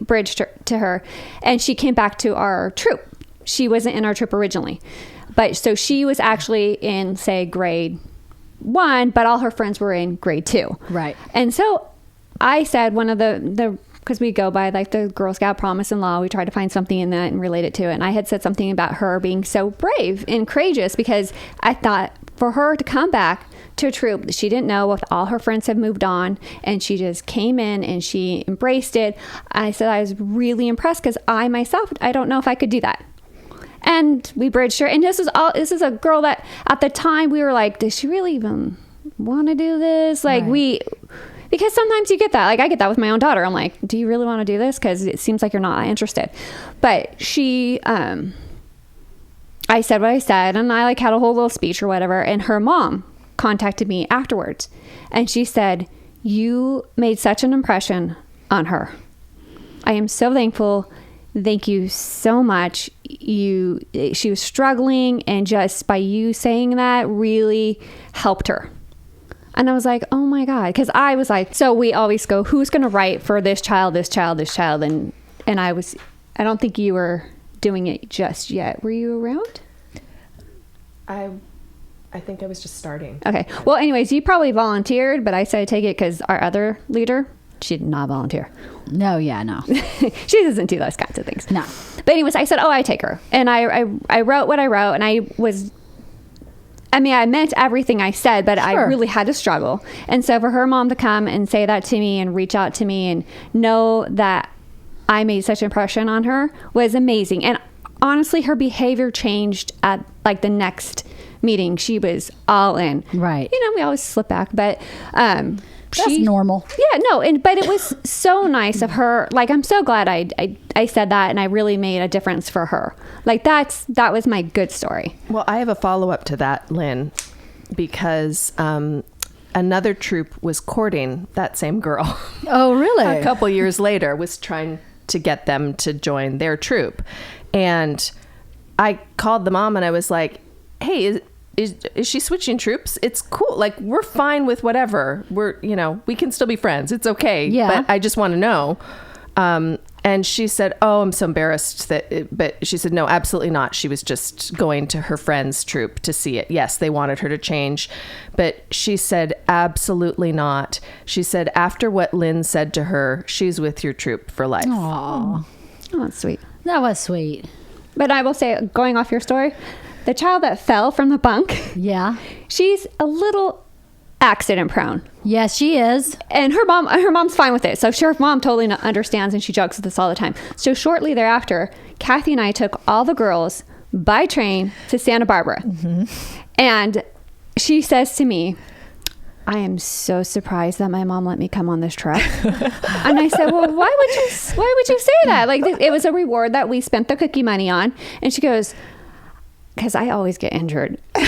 bridged her to her, and she came back to our troop. She wasn't in our troop originally, but so she was actually in, say, grade 1, but all her friends were in grade 2. Right. And so I said, one of the because we go by like the Girl Scout promise and law, we try to find something in that and relate it to it. And I had said something about her being so brave and courageous, because I thought for her to come back to a troop that she didn't know, with all her friends have moved on, and she just came in and she embraced it. I said I was really impressed, because I myself, I don't know if I could do that. And we bridged her. And this is a girl that at the time we were like, does she really even want to do this? Like, right. Because sometimes you get that. Like, I get that with my own daughter. I'm like, do you really want to do this? Because it seems like you're not interested. But she, I said what I said, and I like had a whole little speech or whatever. And her mom contacted me afterwards, and she said, you made such an impression on her. I am so thankful. Thank you so much. She was struggling, and just by you saying that really helped her. And I was like, oh my God. Because I was like, so we always go, who's going to write for this child, this child, this child? And I don't think you were doing it just yet. Were you around? I think I was just starting. Okay. Well, anyways, you probably volunteered, but I said take it because our other leader, she did not volunteer. No, yeah, no. She doesn't do those kinds of things. No. But anyways, I said, oh, I take her. And I wrote what I wrote, and I meant everything I said, but I really had to struggle. And so for her mom to come and say that to me and reach out to me and know that I made such an impression on her was amazing. And honestly, her behavior changed at like the next meeting. She was all in. Right. We always slip back, but that's normal. Yeah, no, but it was so nice of her. Like, I'm so glad I said that, and I really made a difference for her. Like, that was my good story. Well, I have a follow-up to that, Lynn, because another troop was courting that same girl. Oh, really? A couple years later, was trying to get them to join their troop. And I called the mom and I was like, hey, is she switching troops? It's cool. Like, we're fine with whatever. We can still be friends. It's okay. Yeah. But I just want to know. And she said, oh, I'm so embarrassed but she said, no, absolutely not. She was just going to her friend's troop to see it. Yes, they wanted her to change. But she said, absolutely not. She said, after what Lynn said to her, she's with your troop for life. Aww. Oh, that's sweet. That was sweet. But I will say, going off your story, the child that fell from the bunk, Yeah. she's a little accident prone. Yes, she is. And her mom's fine with it. So her mom totally understands, and she jokes with us all the time. So shortly thereafter, Cathy and I took all the girls by train to Santa Barbara. Mm-hmm. And she says to me, I am so surprised that my mom let me come on this trip. And I said, well, why would you say that? Like, it was a reward that we spent the cookie money on. And she goes, because I always get injured. And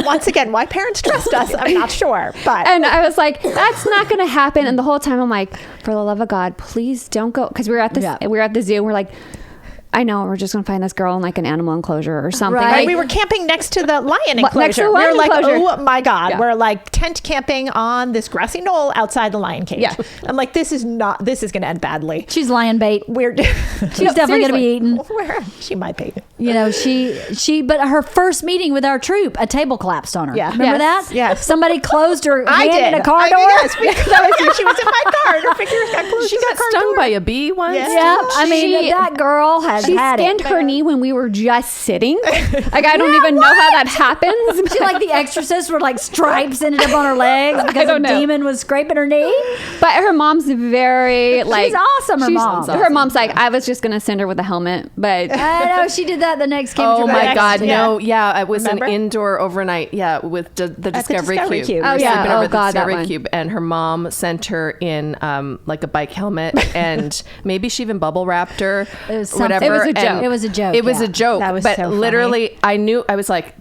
once again, why parents trust us, I'm not sure. But and I was like, that's not going to happen. And the whole time I'm like, for the love of God, please don't go. Because we were at the zoo. We're like, I know, we're just going to find this girl in like an animal enclosure or something. Right. Like, We were camping next to the lion Next to enclosure. the We lion were like, enclosure. oh my God. Yeah. We're like tent camping on this grassy knoll outside the lion cage. Yeah. I'm like, this is going to end badly. She's lion bait. We're She's definitely going to be eaten. She might be. You know, but her first meeting with our troop, a table collapsed on her. Yeah. Remember Yes. that? Yes. Somebody closed her I hand did. in a car I door. mean, yes, because she was in my car and her fingers got closed. She in the got car stung door. by a bee once. Yeah. Yeah, I mean, She- that girl has she had skinned it. her knee when we were just sitting. Like, I don't even know how that happens. She like the Exorcist, where like stripes ended up on her legs because a don't know. demon was scraping her knee. But her mom's very like She's awesome, her mom. Her mom's like, I was just gonna send her with a helmet, but I know she did that the next game. Oh my God! Yeah. No, yeah, it was Remember? an indoor overnight. Yeah, with the Discovery Discovery Cube. Cube. We Oh, were yeah. sleeping Oh, over at the God, that Discovery one. Cube, and her mom sent her in like a bike helmet, and maybe she even bubble wrapped her. It was or something. whatever. It was a and joke. It was a joke, It was yeah. a joke. That was but so funny. literally, I was like,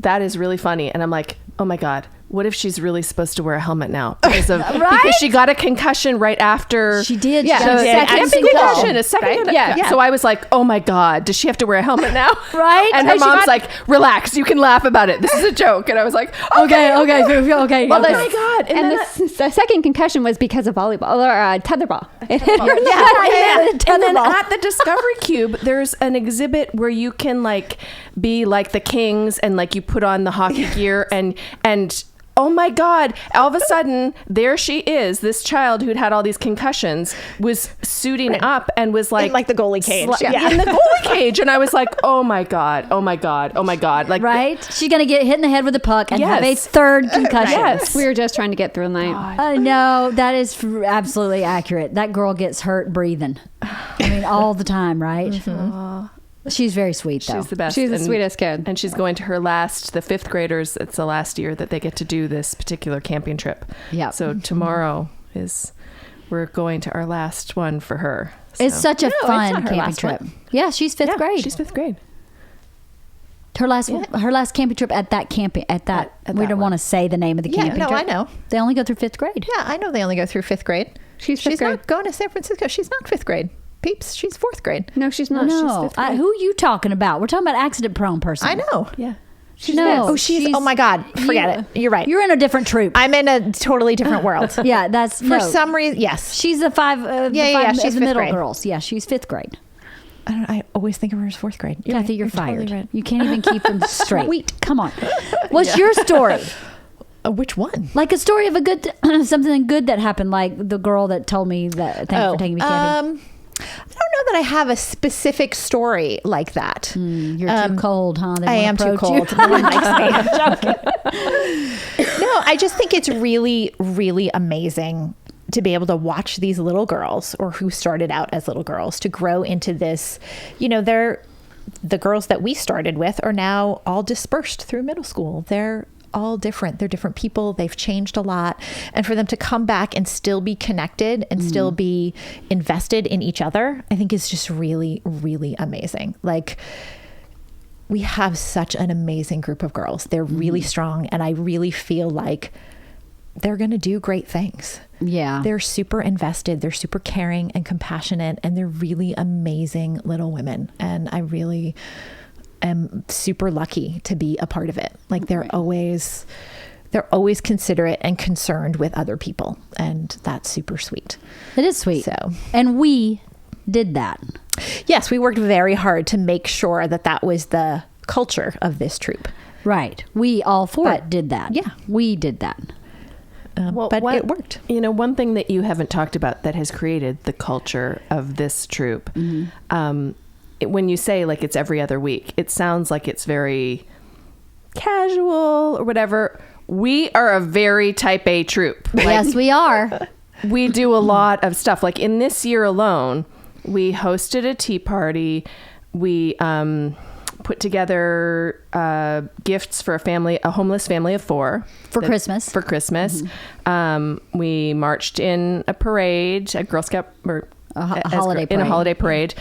that is really funny, and I'm like, oh my God. What if she's really supposed to wear a helmet now because she got a concussion right after She did. Yeah. She got a So, second at school. concussion. a second. Right? Yeah. So I was like, oh my God, does she have to wear a helmet now? Right? And her And she mom's got- like, relax, you can laugh about it. This is a joke. And I was like, okay. Okay. well, Oh the, my God. and then the second concussion was because of volleyball or tetherball. And then at the Discovery Cube, there's an exhibit where you can like be like the kings and like you put on the hockey gear and oh my God, all of a sudden there she is, this child who'd had all these concussions was suiting up and was like In, like, the goalie cage. Yeah. in the goalie cage. And I was like, oh my God, oh my God, oh my God. Like Right? She's going to get hit in the head with a puck and have a Yes. third concussion. Yes. We were just trying to get through the night. I know. That is absolutely accurate. That girl gets hurt breathing. I mean, all the time, right? She's very sweet, though. She's the best. She's the And- sweetest kid. And she's going to her the fifth graders. It's the last year that they get to do this particular camping trip. Yeah. So tomorrow we're going to our last one for her. It's So- such a it's fun not her camping last trip. one. Yeah, she's fifth Yeah, grade. She's fifth grade. her last camping trip at that camping at that. At we that don't one. want to say the name of the Yeah, camping no, trip. I know. They only go through fifth grade. Yeah, I know they only go through fifth grade. She's fifth grade. not going to San Francisco. She's not fifth grade. Peeps, she's fourth grade. No, she's not. No, She's fifth grade. who are you talking about? We're talking about accident-prone person. I know. Yeah. No, Oh, she's oh my God. Forget it. You're right. You're in a different troop. I'm in a totally different world. Yeah, that's For no. some reason, yes. She's the five. She's of the fifth middle grade. girls. Yeah, she's fifth grade. I always think of her as fourth grade. Kathy, you're totally fired. right. You can't even keep them straight. Sweet. Come on. What's your story? Which one? Like a story of a good something good that happened, like the girl that told me that. Thanks for taking me camping. I don't know that I have a specific story like that. You're too cold, huh? They I wanna am too approach you. cold. No one likes me. I'm joking. No, I just think it's really, really amazing to be able to watch these little girls, or who started out as little girls, to grow into this. You know, the girls that we started with are now all dispersed through middle school. They're all different. They're different people. They've changed a lot. And for them to come back and still be connected and still be invested in each other, I think is just really, really amazing. Like, we have such an amazing group of girls. They're really strong. And I really feel like they're going to do great things. Yeah. They're super invested. They're super caring and compassionate. And they're really amazing little women. And I really am super lucky to be a part of it. Like, they're always considerate and concerned with other people. And that's super sweet. It is sweet. So, And we did that. yes, we worked very hard to make sure that that was the culture of this troop. Right. We all four But- did that. yeah. We did that. But it worked. You know, one thing that you haven't talked about that has created the culture of this troop, when you say like it's every other week, it sounds like it's very casual or whatever. We are a very type A troop. Like, Yes, we are. we do a lot of stuff. Like in this year alone, we hosted a tea party. We put together gifts for a homeless family of 4 For Christmas. For Christmas, we marched in a parade, a Girl Scout or holiday in a parade. holiday parade.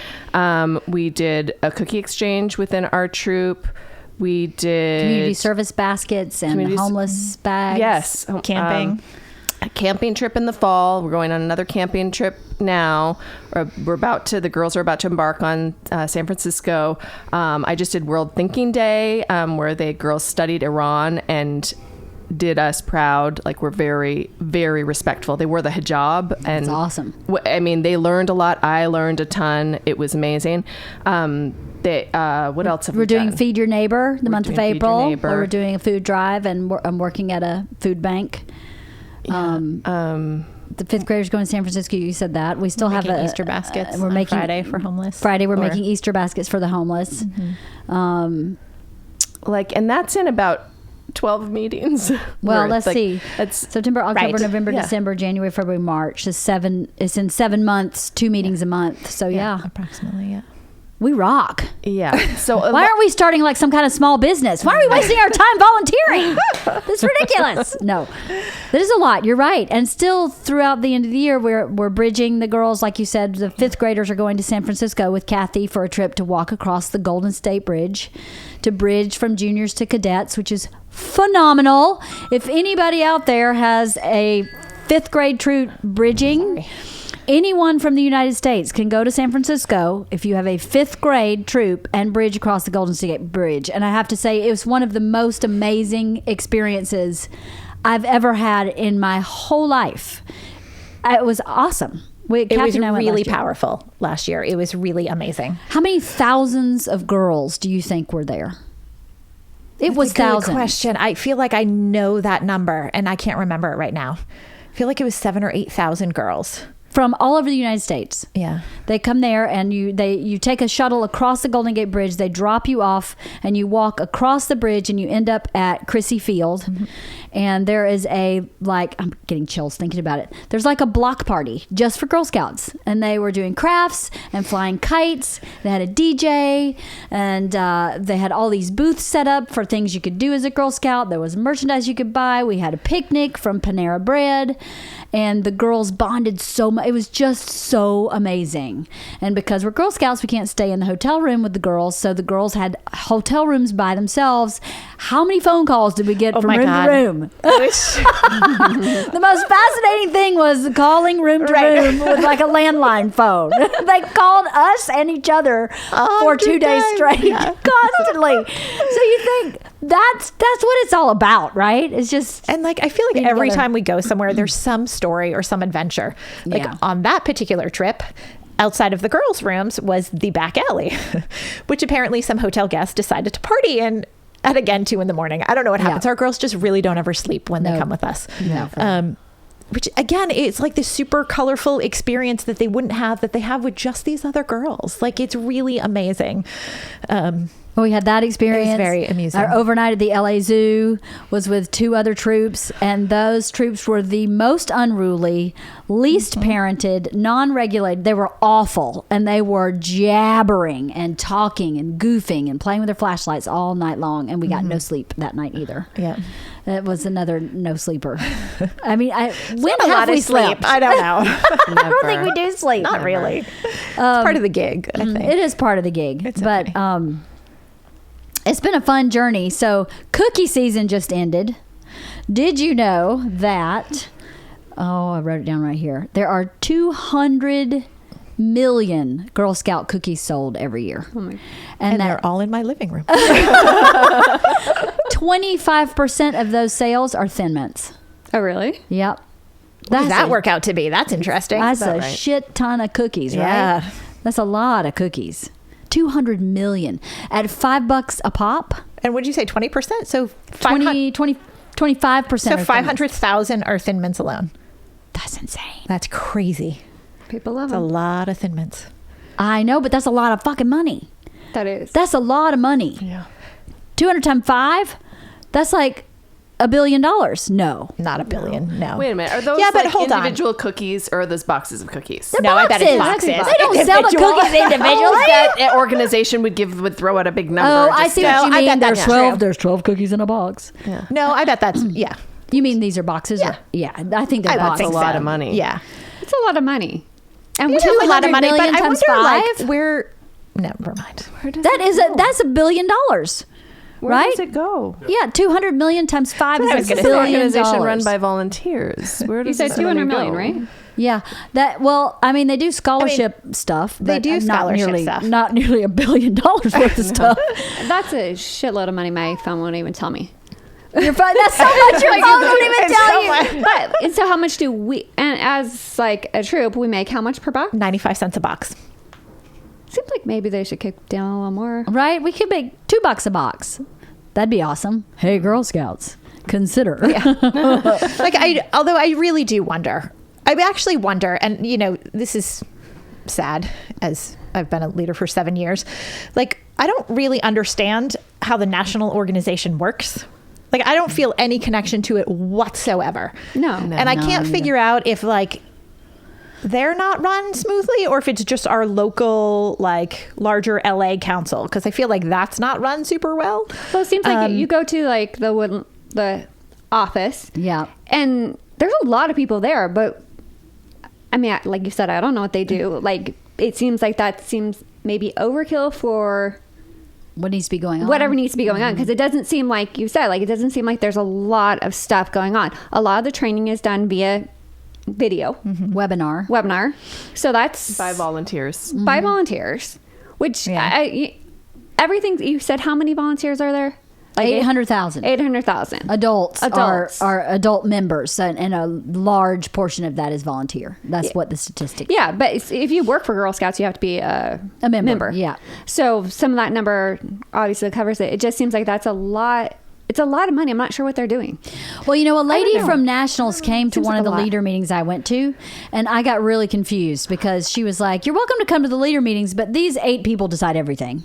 We did a cookie exchange within our troop. We did Community service baskets and Community- homeless bags. Yes, Camping. camping trip in the fall. We're going on another camping trip now. The girls are about to embark on San Francisco. I just did World Thinking Day, where the girls studied Iran and did us proud. Like, we're very, very respectful. They wore the hijab, and That's awesome. I mean, they learned a lot. I learned a ton. It was amazing. What else have We're we doing done? Feed Your Neighbor the month of doing Feed Your April. Neighbor. We're doing a food drive, and I'm working at a food bank. The fifth graders going to San Francisco. You said that. We still have Making Easter baskets. We're on making Friday for homeless. Friday, we're Or- making Easter baskets for the homeless. Mm-hmm. And that's in about 12 meetings. Well, Where let's it's see. It's September, October, Right. November, Yeah. December, January, February, March. It's in 7 months, 2 meetings a month. So yeah, approximately. Yeah. we rock. yeah. So Why aren't we starting like some kind of small business? Why are we wasting our time volunteering? That's ridiculous. No, that is a lot. You're right. And still throughout the end of the year, we're bridging the girls. Like you said, the fifth graders are going to San Francisco with Cathy for a trip to walk across the Golden State Bridge, to bridge from juniors to cadets, which is phenomenal. If anybody out there has a fifth grade troop bridging, anyone from the United States can go to San Francisco if you have a fifth grade troop and bridge across the Golden State Bridge. And I have to say, it was one of the most amazing experiences I've ever had in my whole life. It was awesome. It Cathy was and I went really last year. powerful last year. It was really amazing. How many thousands of girls do you think were there? It was That's a good thousands. question. I feel like I know that number, and I can't remember it right now. I feel like it was 7,000 or 8,000 girls. From all over the United States. Yeah. They come there and you take a shuttle across the Golden Gate Bridge. They drop you off and you walk across the bridge and you end up at Chrissy Field. Mm-hmm. And there is I'm getting chills thinking about it. There's like a block party just for Girl Scouts. And they were doing crafts and flying kites. They had a DJ and they had all these booths set up for things you could do as a Girl Scout. There was merchandise you could buy. We had a picnic from Panera Bread. And the girls bonded so much. It was just so amazing. And because we're Girl Scouts, we can't stay in the hotel room with the girls. So the girls had hotel rooms by themselves. How many phone calls did we get from my room God. to room? The most fascinating thing was calling room to room with like a landline phone. They called us and each other for 2 days straight, constantly. So you think that's what it's all about, right? It's just And like, I feel like being every together. time we go somewhere, there's some story or some adventure. Like Yeah. on that particular trip, outside of the girls' rooms was the back alley, which apparently some hotel guests decided to party in at again 2 a.m. I don't know what happens. Yeah. Our girls just really don't ever sleep when they No. come with us. No. Which again, it's like this super colorful experience that they wouldn't have that they have with just these other girls. Like, it's really amazing. Well, we had that experience. very amusing. Our overnight at the LA Zoo was with 2 other troops, and those troops were the most unruly, least parented, non-regulated. They were awful, and they were jabbering and talking and goofing and playing with their flashlights all night long, and we got no sleep that night either. Yeah. It was another no sleeper. I mean, when Not a have lot we of sleep. slept? I don't know. I don't think we do sleep. Not really. It's part of the gig, I think. It is part of the gig, It's but okay. It's been a fun journey. So cookie season just ended. Did you know that? Oh, I wrote it down right here. There are 200 million Girl Scout cookies sold every year, And they're all in my living room. 25% of those sales are Thin Mints. Oh, really? Yep. What does that work out to be? That's interesting. That's a right. shit ton of cookies, right? Yeah. That's a lot of cookies. 200 million at $5 a pop. And would you say 20%? So 25% So are Thin 500,000 are Thin Mints alone. Mints. That's insane. That's crazy. People love That's a them. lot of Thin Mints. I know, but that's a lot of fucking money. That is. That's a lot of money. Yeah. 200 times 5, that's like $1 billion. No. Not a billion. No. Wait a minute. Are those Yeah, but like hold on. individual cookies or are those boxes of cookies? No, I bet it's boxes. They don't sell the cookies individually. That organization would throw out a big number. Oh, I just see to- what you No, I mean. bet that's There's true. 12. There's 12 cookies in a box. No, I bet that's, yeah. You mean these are boxes? Yeah. Yeah. I think they're I would boxes. That's a think lot so. of money. Yeah. It's a lot of money. And It is a lot of money, but million I times wonder, like, 5? where, never mind. That's $1 billion. Where right? does it go? Yeah, 200 million times 5 That's what I was is gonna $1 say. billion. Organization run by volunteers. Where You does said this money 200 million, go? right? Yeah, they do scholarship stuff. they But do not scholarship nearly, stuff. Not nearly $1 billion worth of stuff. That's a shitload of money. My phone won't even tell me. You're fine. That's so much your phone won't even tell you. But and so how much do we? And as like a troop, we make how much per box? 95 cents a box. Seems like maybe they should kick down a little more. Right? We could make $2 a box. That'd be awesome. Hey, Girl Scouts, consider. Although I really do wonder. I actually wonder, and this is sad as I've been a leader for 7 years. Like, I don't really understand how the national organization works. Like, I don't feel any connection to it whatsoever. No. And I can't figure out if they're not run smoothly or if it's just our local, larger LA council. Because I feel like that's not run super well. Well, it seems like you go to like the office. Yeah. And there's a lot of people there, but I mean, like you said, I don't know what they do. Like, it seems like that seems maybe overkill for What needs to be going on? whatever needs to be going on, because it doesn't seem like you said, like, it doesn't seem like there's a lot of stuff going on. A lot of the training is done via video webinar, so that's By volunteers. by volunteers, which everything you said. How many volunteers are there? Like 800,000. 800,000 Adults Adults. are adult members, and a large portion of that is volunteer. That's what the statistics. Yeah, but if you work for Girl Scouts, you have to be a member. Yeah. So some of that number obviously covers it. It just seems like that's a lot. It's a lot of money. I'm not sure what they're doing. Well, a lady from Nationals came to Seems one like of a the lot. leader meetings I went to, and I got really confused because she was like, "You're welcome to come to the leader meetings, but these 8 people decide everything."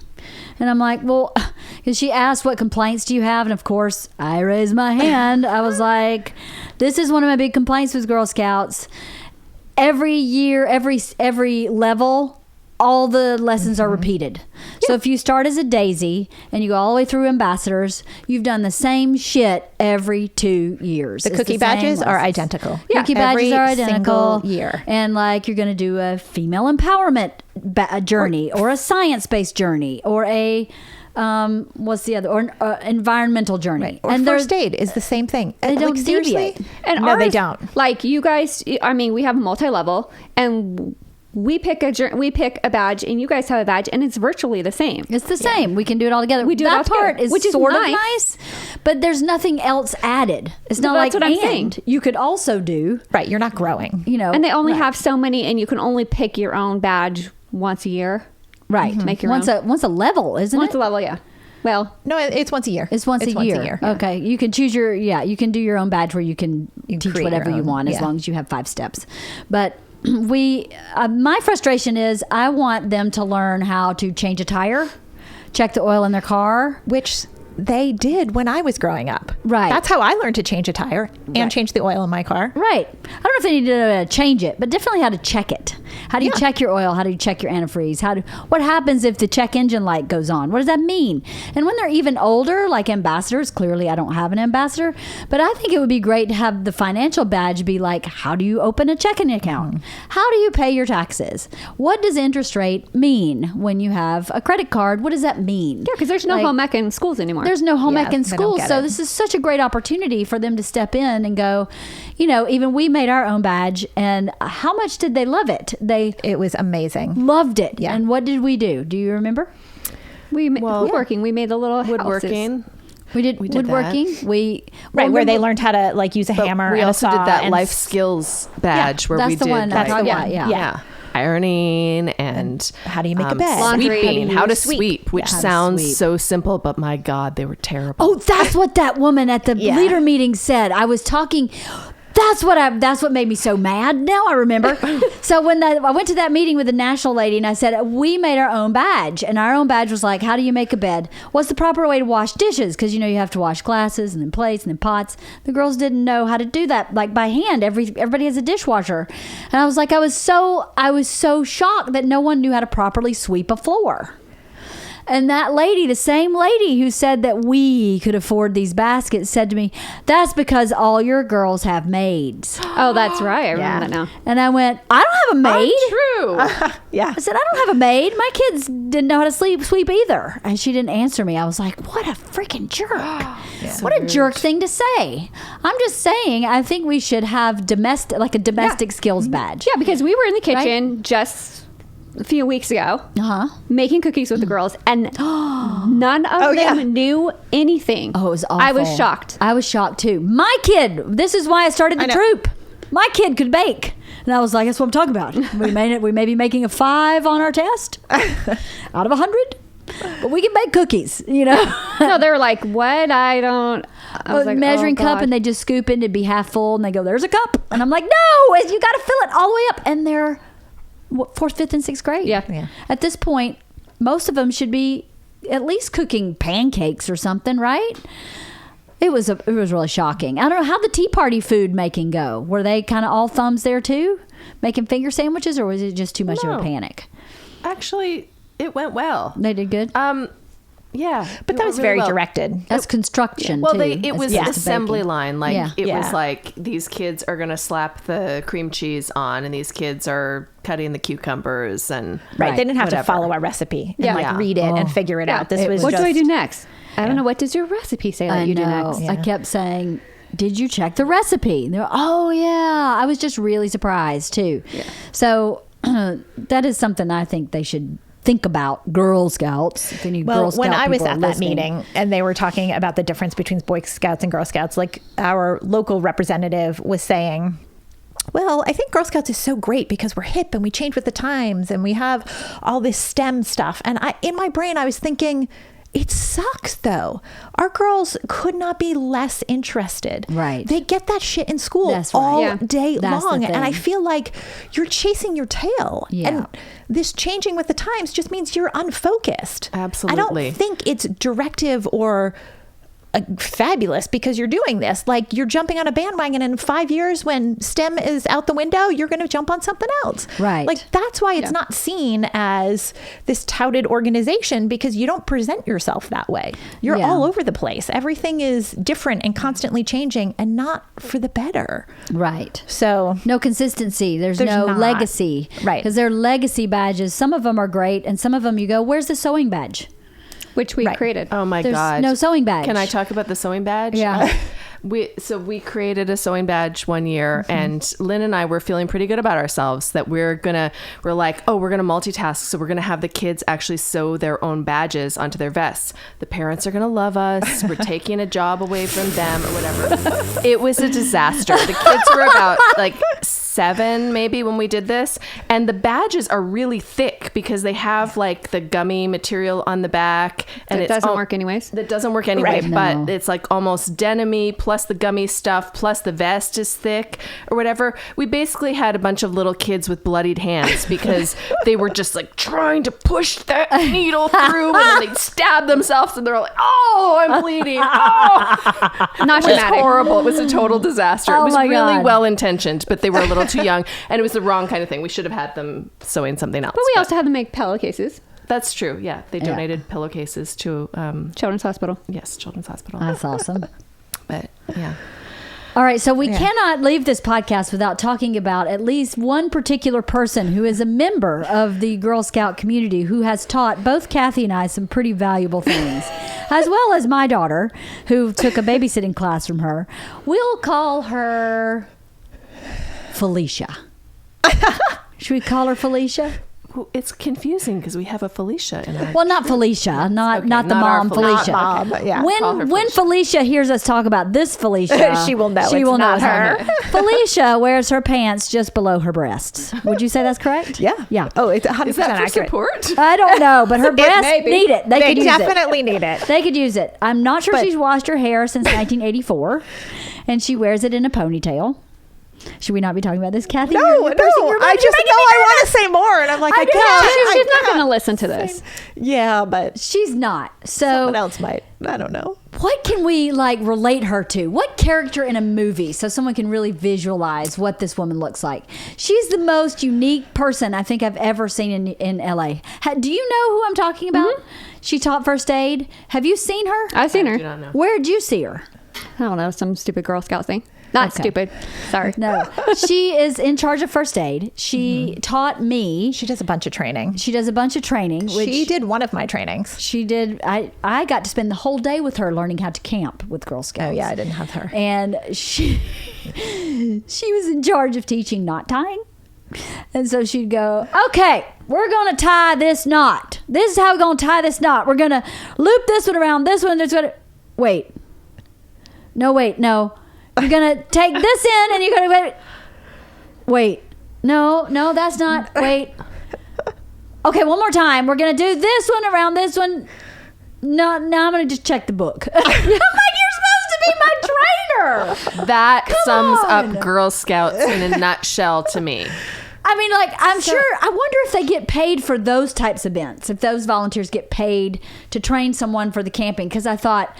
And I'm like, well, because she asked, what complaints do you have? And of course, I raised my hand. I was like, this is one of my big complaints with Girl Scouts. Every year, every level, all the lessons are repeated. So if you start as a daisy and you go all the way through ambassadors, you've done the same shit every 2 years. The It's cookie same badges are lessons. identical. Cookie badges Every are identical. single year. And you're going to do a female empowerment journey or a science-based journey or a what's the other, or an environmental journey. Right. Or and first aid is the same thing. They don't seriously? deviate. And no, they ours, don't. Like you guys, I mean, we have a multi-level, and we pick a badge, and you guys have a badge, and it's virtually the same. It's the same. We can do it all together. We do it that all together, part is which is sort of nice. nice, but there's nothing else added. It's not That's like what I'm saying. You could also do, Right. You're not growing. And they only right. have so many, and you can only pick your own badge once a year. right. Make your once own. once a level, isn't Once it? a level, yeah. Well, No, it's once a year. It's once a year. Okay, you can choose you can do your own badge where you can teach create whatever your you own, want as yeah. long as you have 5 steps. But my frustration is I want them to learn how to change a tire, check the oil in their car. Which they did when I was growing up. Right. That's how I learned to change a tire and Right. change the oil in my car. Right. I don't know if they need to change it, but definitely how to check it. How do you check your oil? How do you check your antifreeze? What happens if the check engine light goes on? What does that mean? And when they're even older, like ambassadors, clearly I don't have an ambassador, but I think it would be great to have the financial badge be like, how do you open a checking account? How do you pay your taxes? What does interest rate mean when you have a credit card? What does that mean? yeah, because there's no home ec in schools anymore. There's no home ec in they don't school, get so it. this is such a great opportunity for them to step in and go, even we made our own badge, and how much did they love it? They It was amazing. loved it. Yeah. And what did we do? Do you remember? woodworking. We made the little Woodworking. We did did woodworking. Right, where they learned how to use a hammer. We and a also did saw that and life skills badge where that's we the did one. That's like, the one. Yeah. yeah, ironing and how do you make a bed? Laundry. sweeping, how to Sweep. sweep, which how to sounds sweep. so simple, but my God, they were terrible. Oh, that's what that woman at the Yeah. leader meeting said. I was talking. That's what made me so mad. Now I remember. So when I went to that meeting with the national lady and I said, we made our own badge, and our own badge was like, how do you make a bed? What's the proper way to wash dishes? Because you have to wash glasses and then plates and then pots. The girls didn't know how to do that by hand. Everybody has a dishwasher. And I was like, I was so shocked that no one knew how to properly sweep a floor. And that lady, the same lady who said that we could afford these baskets, said to me, "That's because all your girls have maids." Oh, that's right. I remember that now. And I went, "I don't have a maid." True. Yeah. I said, "I don't have a maid. My kids didn't know how to sweep either." And she didn't answer me. I was like, what a freaking jerk. What a jerk thing to say. I'm just saying, I think we should have domestic skills badge. Yeah, because we were in the kitchen just a few weeks ago making cookies with the girls, and none of them knew anything. Oh, it was awful. I was shocked. I was shocked too. My kid, this is why I started the troop. My kid could bake. And I was like, that's what I'm talking about. We may be making a 5 on our test out of 100. But we can make cookies, No, they were like, what? I was like, measuring cup, and they just scoop in to be half full, and they go, "There's a cup," and I'm like, "No, you got to fill it all the way up." And they're 4th, 5th, and 6th grade. Yeah. At this point, most of them should be at least cooking pancakes or something, right? It was really shocking. I don't know how the tea party food making go. Were they kind of all thumbs there too, making finger sandwiches, or was it just too much of a panic? Actually, it went well. They did good. Yeah, But that was very directed. That's construction. Well, too, it as was opposed to assembly baking. line. Like Yeah. it was like these kids are gonna slap the cream cheese on, and these kids are cutting the cucumbers and Right. They didn't have to whatever. follow a recipe and Yeah. read it and figure it out. This was what just, do I do next? I don't know. What does your recipe say that I you do know. next? I kept saying, "Did you check the recipe?" And they're, "Oh yeah." I was just really surprised too. Yeah. So that is something I think they should think about. Girl Scouts. If any Girl Scout when I was people are at that listening. meeting and they were talking about the difference between Boy Scouts and Girl Scouts, like our local representative was saying, well, I think Girl Scouts is so great because we're hip and we change with the times and we have all this STEM stuff. And in my brain, I was thinking, it sucks though. Our girls could not be less interested. Right. They get that shit in school That's right. all Yeah. day That's the long. And I thing. feel like you're chasing your tail. Yeah. And this changing with the times just means you're unfocused. Absolutely. I don't think it's directive or fabulous because you're doing this. Like you're jumping on a bandwagon, and in 5 years when STEM is out the window, you're going to jump on something else. Right. Like that's why it's not seen as this touted organization, because you don't present yourself that way. You're Yeah. all over the place. Everything is different and constantly changing, and not for the better. Right. So No consistency. There's There's no not. legacy. Right. Because they're legacy badges. Some of them are great, and some of them you go, "Where's the sewing badge?" Which we Right. created. Oh my There's god! no sewing badge. Can I talk about the sewing badge? Yeah. We created a sewing badge one year, and Lynn and I were feeling pretty good about ourselves that we're like, oh, we're gonna multitask, so we're gonna have the kids actually sew their own badges onto their vests. The parents are gonna love us. We're taking a job away from them or whatever. It was a disaster. The kids were about like 7 maybe when we did this, and the badges are really thick because they have like the gummy material on the back, and It doesn't work anyways. That doesn't work anyway, Right. but No. it's like almost denim-y, plus the gummy stuff, plus the vest is thick or whatever. We basically had a bunch of little kids with bloodied hands because they were just like trying to push that needle through, and then they'd stab themselves, and they're like, "Oh, I'm bleeding!" Oh, Not it was dramatic. horrible. It was a total disaster. Oh It was my really God. well intentioned, but they were a little too young, and it was the wrong kind of thing. We should have had them sewing something else. But we also had to make pillowcases. That's true. Yeah, they donated pillowcases to Children's Hospital. yes, Children's Hospital. That's awesome. But yeah. All right, so we cannot leave this podcast without talking about at least one particular person who is a member of the Girl Scout community who has taught both Cathy and I some pretty valuable things, as well as my daughter, who took a babysitting class from her. We'll call her Felicia. Should we call her Felicia? Well, it's confusing because we have a Felicia in our. Well, not Felicia, not the not our mom, Felicia. Felicia. Not mom, yeah. Call her When Felicia. Felicia hears us talk about this Felicia, She will know She it's will know not it's not her. her. Felicia wears her pants just below her breasts. Would you say that's correct? yeah. Yeah. Oh, it's 100% Is that for accurate. support? I don't know, but her breasts may be. need it. They could use definitely need it. it. They could use it. I'm not sure But- she's washed her hair since 1984, and she wears it in a ponytail. Should we not be talking about this, Kathy? No, You're cursing. I just know I want to say more, and I'm like, I can't. She's not going to listen to this. Yeah, but She's not. So someone else might. I don't know. what can we like relate her to? What character in a movie so someone can really visualize what this woman looks like? She's the most unique person I think I've ever seen in LA. Do you know who I'm talking about? She taught first aid. Have you seen her? I've seen her. do not know. Where did you see her? I don't know, some stupid Girl Scout thing. Not Okay. stupid. Sorry. No. She is in charge of first aid. She taught me. She does a bunch of training. She does a bunch of training. Which She did one of my trainings. She did. I got to spend the whole day with her learning how to camp with Girl Scouts. Oh yeah, I didn't have her. And she was in charge of teaching knot tying. And so she'd go, okay, we're going to tie this knot. This is how we're going to tie this knot. We're going to loop this one around this one. Wait. No. You're going to take this in and you're going to wait. No, that's not. Wait. Okay, one more time. We're going to do this one around this one. No, I'm going to just check the book. I'm like, you're supposed to be my trainer. That sums on. up Girl Scouts in a nutshell to me. I mean, like, I'm sure, I wonder if they get paid for those types of events, if those volunteers get paid to train someone for the camping. Because I thought,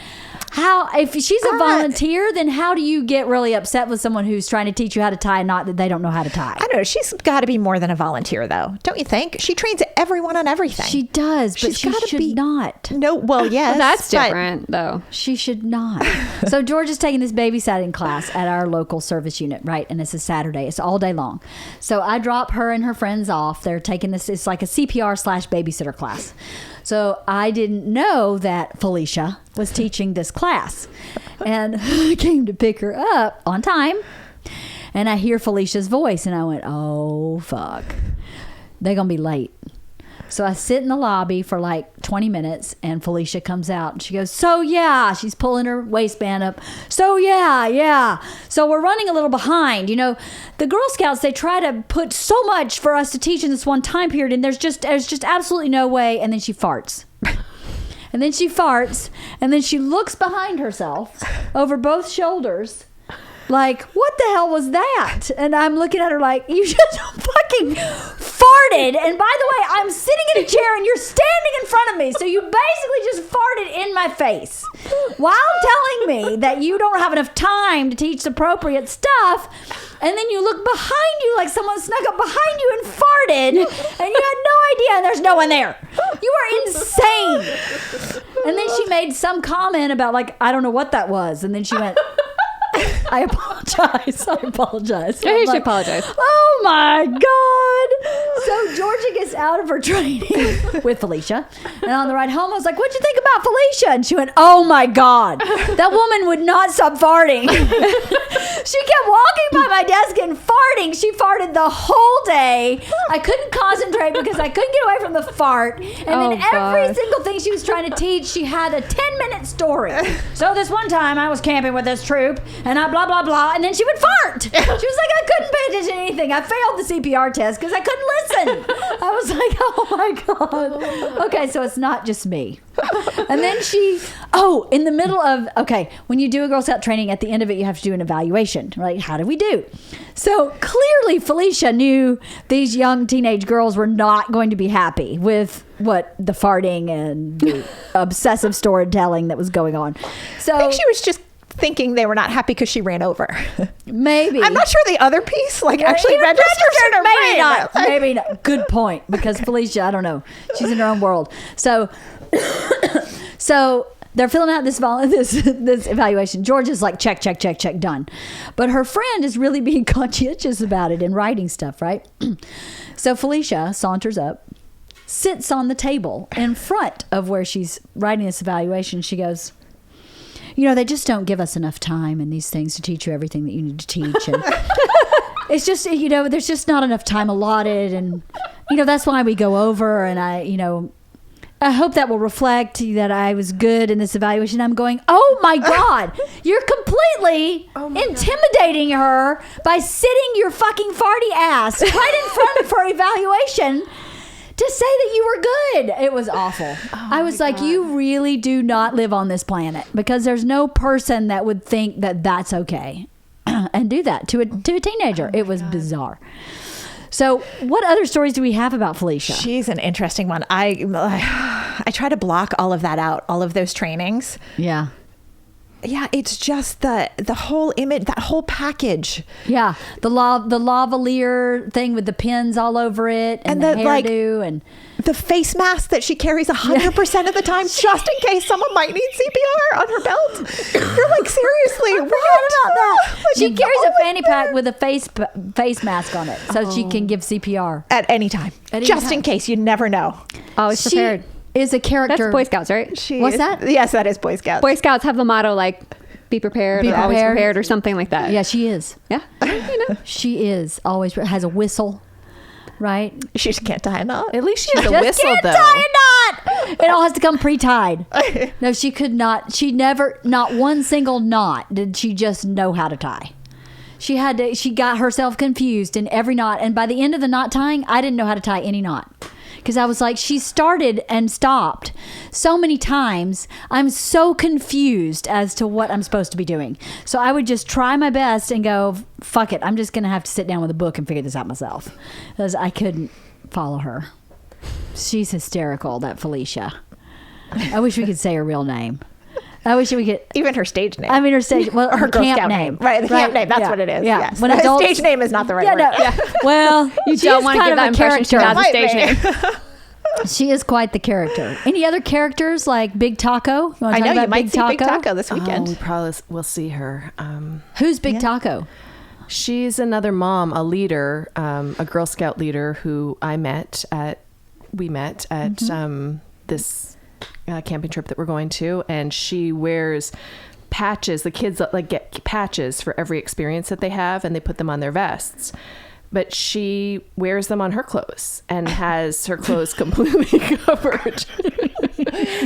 if she's a volunteer, then how do you get really upset with someone who's trying to teach you how to tie a knot that they don't know how to tie? I don't know. She's got to be more than a volunteer, though, don't you think? She trains everyone on everything. She does, but She's she gotta should be- not. No, well, yes, That's but- different, though. She should not. So George is taking this babysitting class at our local service unit, right? And it's a Saturday. It's all day long. So I drop her and her friends off. They're taking this. It's like a CPR/babysitter class. So I didn't know that Felicia was teaching this class. And I came to pick her up on time. And I hear Felicia's voice. And I went, oh, fuck. They're going to be late. So I sit in the lobby for like 20 minutes and Felicia comes out and she goes, so yeah, she's pulling her waistband up. So yeah. So we're running a little behind. You know, the Girl Scouts, they try to put so much for us to teach in this one time period and there's just absolutely no way. And then she farts. And then she farts and then she looks behind herself over both shoulders. Like, what the hell was that? And I'm looking at her like, you just fucking farted. And by the way, I'm sitting in a chair and you're standing in front of me. So you basically just farted in my face while telling me that you don't have enough time to teach appropriate stuff. And then you look behind you like someone snuck up behind you and farted. And you had no idea and there's no one there. You are insane. And then she made some comment about like, I don't know what that was. And then she went... I apologize. So Yeah, I'm you should like, apologize. Oh my God. So Georgia gets out of her training with Felicia. And on the ride home, I was like, what'd you think about Felicia? And she went, oh my God. That woman would not stop farting. She kept walking by my desk and farting. She farted the whole day. I couldn't concentrate because I couldn't get away from the fart. And then every single thing she was trying to teach, she had a 10-minute story. So this one time I was camping with this troop and I blah, blah, blah. And then she would fart. She was like, I couldn't pay attention to anything. I failed the CPR test because I couldn't listen. I was like, oh my God. Okay, so it's not just me. And then in the middle of, when you do a Girl Scout training, at the end of it, you have to do an evaluation, right? How did we do? So clearly Felicia knew these young teenage girls were not going to be happy with the farting and the obsessive storytelling that was going on. So I think she was just thinking they were not happy because she ran over. maybe. I'm not sure the other piece actually registered in her maybe brain. not. Maybe not. Good point. Because Felicia, I don't know. She's in her own world. So they're filling out this evaluation. George is like, check, done. But her friend is really being conscientious about it and writing stuff, right? So Felicia saunters up, sits on the table in front of where she's writing this evaluation. She goes, they just don't give us enough time in these things to teach you everything that you need to teach. And it's just, there's just not enough time allotted. And, that's why we go over. And I hope that will reflect that I was good in this evaluation. I'm going, oh my God, you're completely intimidating her by sitting your fucking farty ass right in front of her evaluation to say that you were good. It was awful. I was like, you really do not live on this planet because there's no person that would think that that's okay. and do that to a teenager. It was bizarre. So, what other stories do we have about Felicia? She's an interesting one. I try to block all of that out, all of those trainings. Yeah. Yeah, it's just the whole image, that whole package. Yeah, the lavalier thing with the pins all over it, and the hairdo, and the face mask that she carries 100% of the time, just in case someone might need CPR on her belt. You're like, seriously, what about that? She carries a fanny pack with a face mask on it, so she can give CPR at any time, just in case. You never know. Always prepared. Is a character. That's Boy Scouts, right? What's that? Yes, that is Boy Scouts. Boy Scouts have the motto like be prepared, or always prepared, or something like that. Yeah, she is. Yeah, you know. She is always has a whistle, right? She just can't tie a knot. At least she has a Just whistle, can't though. tie a knot. It all has to come pre-tied. No, she could not. She never, not one single knot did she just know how to tie. She had to. She got herself confused in every knot, and by the end of the knot tying, I didn't know how to tie any knot. Because I was like, she started and stopped so many times. I'm so confused as to what I'm supposed to be doing. So I would just try my best and go, fuck it. I'm just going to have to sit down with a book and figure this out myself. Because I couldn't follow her. She's hysterical, that Felicia. I wish we could say her real name. I wish we could. Even her stage name. I mean, her stage. Well, her Girl camp Scout name. Right, the camp name. That's what it is. Yeah. Yes. When Her adults, stage name is not the right yeah, word. no, Yeah. Well, You don't want to give that impression. She has a stage name. She is quite the character. Any other characters like Big Taco? You wanna I talk know about you might see Big Taco this weekend. We probably will see her. Who's Big Taco? She's another mom, a leader, a Girl Scout leader who we met at this camping trip that we're going to, and she wears patches. The kids like get patches for every experience that they have, and they put them on their vests. But she wears them on her clothes and has her clothes completely covered.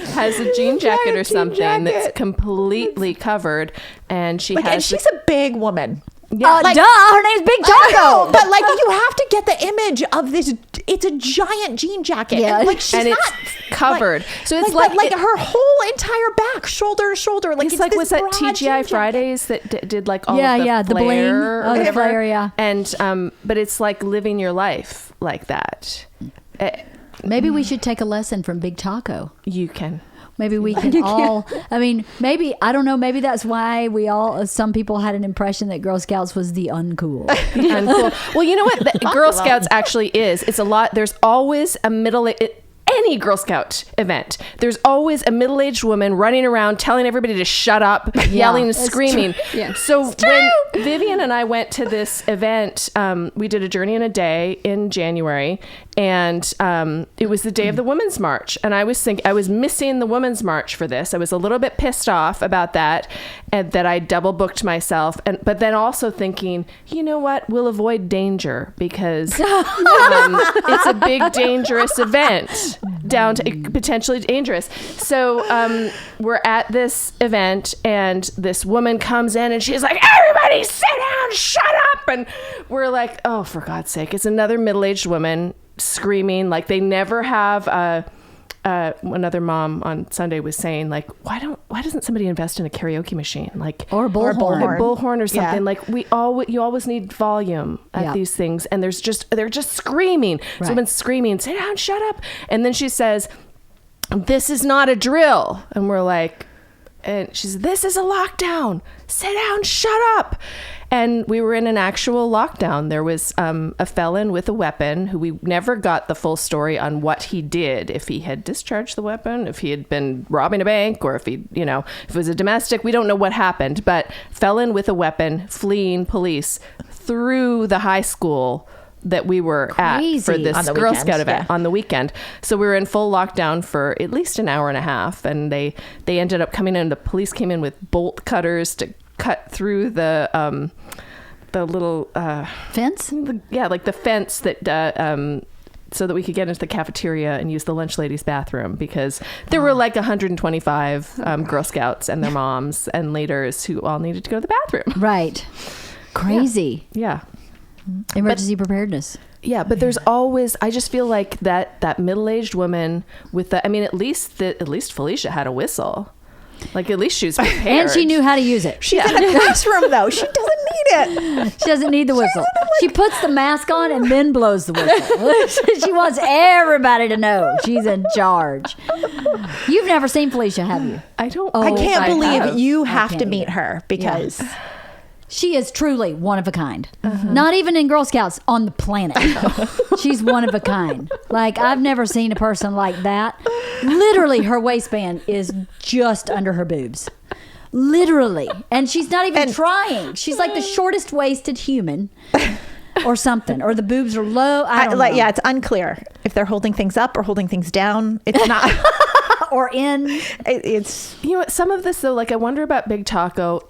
Has a jean jacket or something that's completely covered, and she has. And she's a big woman. Yeah, duh. Her name's Big Taco. But like, you have to get the image of this. It's a giant jean jacket. Yeah. And, like, she's and not it's covered. So it's like her whole entire back, shoulder to shoulder. Like, it's like, this was that broad TGI jean jacket. Fridays that did like all Yeah, of the yeah, the bling. flair Oh, or the whatever? flare, yeah. And but it's like living your life like that. Maybe we should take a lesson from Big Taco. You can. Maybe we can all. I mean, maybe I don't know. Maybe that's why some people had an impression that Girl Scouts was the uncool. Uncool. Well, you know what? The Girl Scouts actually is. It's a lot. There's always a any Girl Scout event, there's always a middle-aged woman running around telling everybody to shut up, yelling and screaming. Yeah. So when Vivian and I went to this event, we did a journey in a day in January, and it was the day of the Women's March. And I was missing the Women's March for this. I was a little bit pissed off about that, and that I double booked myself. But then also thinking, you know what? We'll avoid danger because it's a big, dangerous event. Down to potentially dangerous. So we're at this event, and this woman comes in and she's like, everybody sit down, shut up. And we're like, oh, for God's sake, it's another middle-aged woman screaming. Like, they never have another mom on Sunday was saying, like, why doesn't somebody invest in a karaoke machine, like, or a bullhorn, or something? Yeah. Like, you always need volume at these things, and they're just screaming. Right. Someone's screaming, sit down, shut up. And then she says, this is not a drill. And we're like, and she says, this is a lockdown. Sit down, shut up. And we were in an actual lockdown. There was a felon with a weapon who we never got the full story on what he did, if he had discharged the weapon, if he had been robbing a bank, or if if it was a domestic. We don't know what happened, but felon with a weapon fleeing police through the high school that we were at for this Girl Scout event on the weekend. So we were in full lockdown for at least an hour and a half, and they ended up coming in. The police came in with bolt cutters to cut through the little fence. Like the fence that so that we could get into the cafeteria and use the lunch lady's bathroom, because there were like 125 Girl Scouts and their moms and leaders who all needed to go to the bathroom. Right. Crazy. Yeah. Emergency preparedness. Yeah, but there's always, I just feel like that middle-aged woman with at least Felicia had a whistle. Like, at least she was prepared. And she knew how to use it. She's in a classroom, though. She doesn't need it. She doesn't need the whistle. She puts the mask on and then blows the whistle. She wants everybody to know she's in charge. You've never seen Felicia, have you? I don't. I can't believe have. you have can't to meet either. her because She is truly one of a kind. Not even in Girl Scouts, on the planet. She's one of a kind. Like, I've never seen a person like that. Literally, her waistband is just under her boobs. Literally. And she's not even trying. She's like the shortest waisted human or something. Or the boobs are low. I don't know. yeah, it's unclear if they're holding things up or holding things down. It's not. Or in. It's You know what? Some of this though, like I wonder about Big Taco.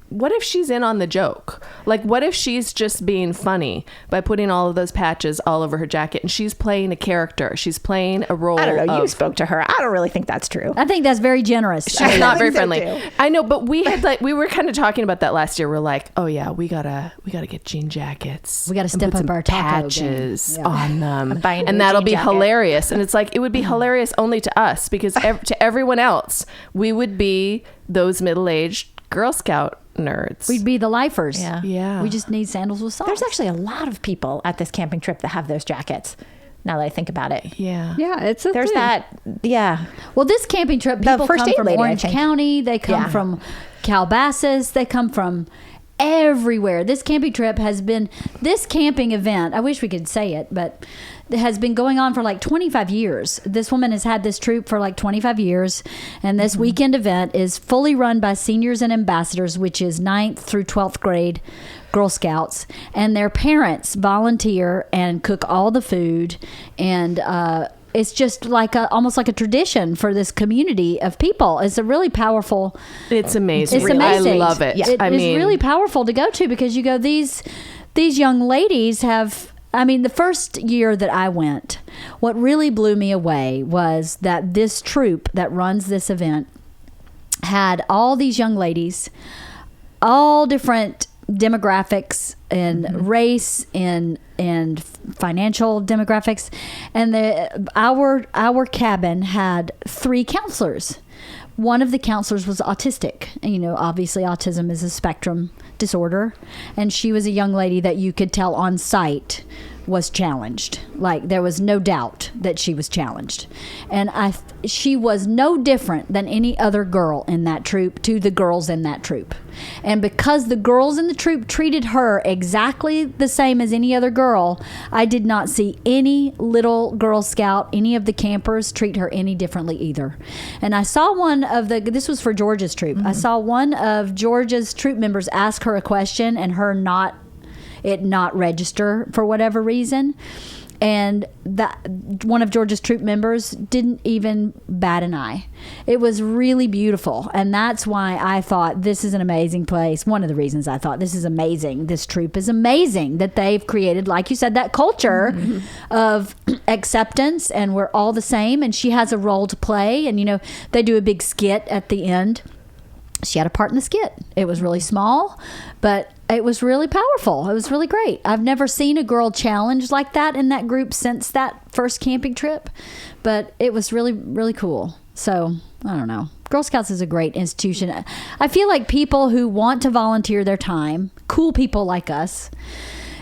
What if she's in on the joke? Like, what if she's just being funny by putting all of those patches all over her jacket and she's playing a character? She's playing a role. I don't know. You of- spoke to her. I don't really think that's true. I think that's very generous. She's not very think so, friendly. too. I know, but we were kind of talking about that last year. We're like, oh yeah, we gotta get jean jackets. We gotta and step put up some our taco game. patches Yeah. on them, buying and you a that'll jean be jacket. hilarious. And it's like it would be hilarious only to us because to everyone else, we would be those middle-aged Girl Scout nerds. We'd be the lifers. Yeah. We just need sandals with socks. There's actually a lot of people at this camping trip that have those jackets. Now that I think about it, yeah. Yeah, it's a there's thing. that. Yeah, Well, this camping trip, The people first come aid from lady, I Orange think. County. They come Yeah. from Calabasas. They come from everywhere. This camping trip this camping event, I wish we could say it, but it has been going on for like 25 years. This woman has had this troop for like 25 years. And this weekend event is fully run by seniors and ambassadors, which is 9th through 12th grade Girl Scouts. And their parents volunteer and cook all the food. And, it's just like almost like a tradition for this community of people. It's a really powerful. It's amazing. It's amazing. I love it. Yeah. It I is mean, really powerful to go to because you go, these young ladies have. I mean, the first year that I went, what really blew me away was that this troop that runs this event had all these young ladies, all different demographics and race and financial demographics, and our cabin had 3 counselors. One of the counselors was autistic. You know, obviously autism is a spectrum disorder, and she was a young lady that you could tell on sight was challenged. Like, there was no doubt that she was challenged. And she was no different than any other girl in that troop to the girls in that troop. And because the girls in the troop treated her exactly the same as any other girl, I did not see any little Girl Scout, any of the campers treat her any differently either. And I saw this was for Georgia's troop. I saw one of Georgia's troop members ask her a question and her not register for whatever reason, and that one of Georgia's troop members didn't even bat an eye. It was really beautiful, and that's why I thought this is an amazing place. One of the reasons I thought this is amazing, this troop is amazing, that they've created, like you said, that culture of acceptance, and we're all the same, and she has a role to play. And you know, they do a big skit at the end. She had a part in the skit. It was really small, but it was really powerful. It was really great. I've never seen a girl challenged like that in that group since that first camping trip, but it was really, really cool. So, I don't know. Girl Scouts is a great institution. I feel like people who want to volunteer their time, cool people like us,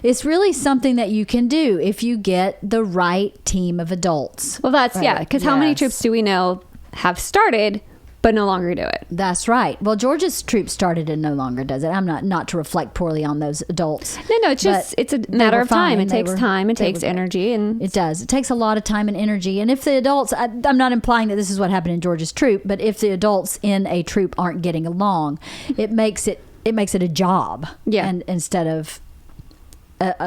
it's really something that you can do if you get the right team of adults. Well, that's, yeah, because how many Yes. troops do we know have started but no longer do it? That's right. Well, Georgia's troop started and no longer does it. I'm not to reflect poorly on those adults. No, it's just, But it's a they matter were of time. fine. It takes time. It they takes were great. energy. And It does. It takes a lot of time and energy. And if the adults, I'm not implying that this is what happened in Georgia's troop, but if the adults in a troop aren't getting along, it makes it a job. Yeah. And instead of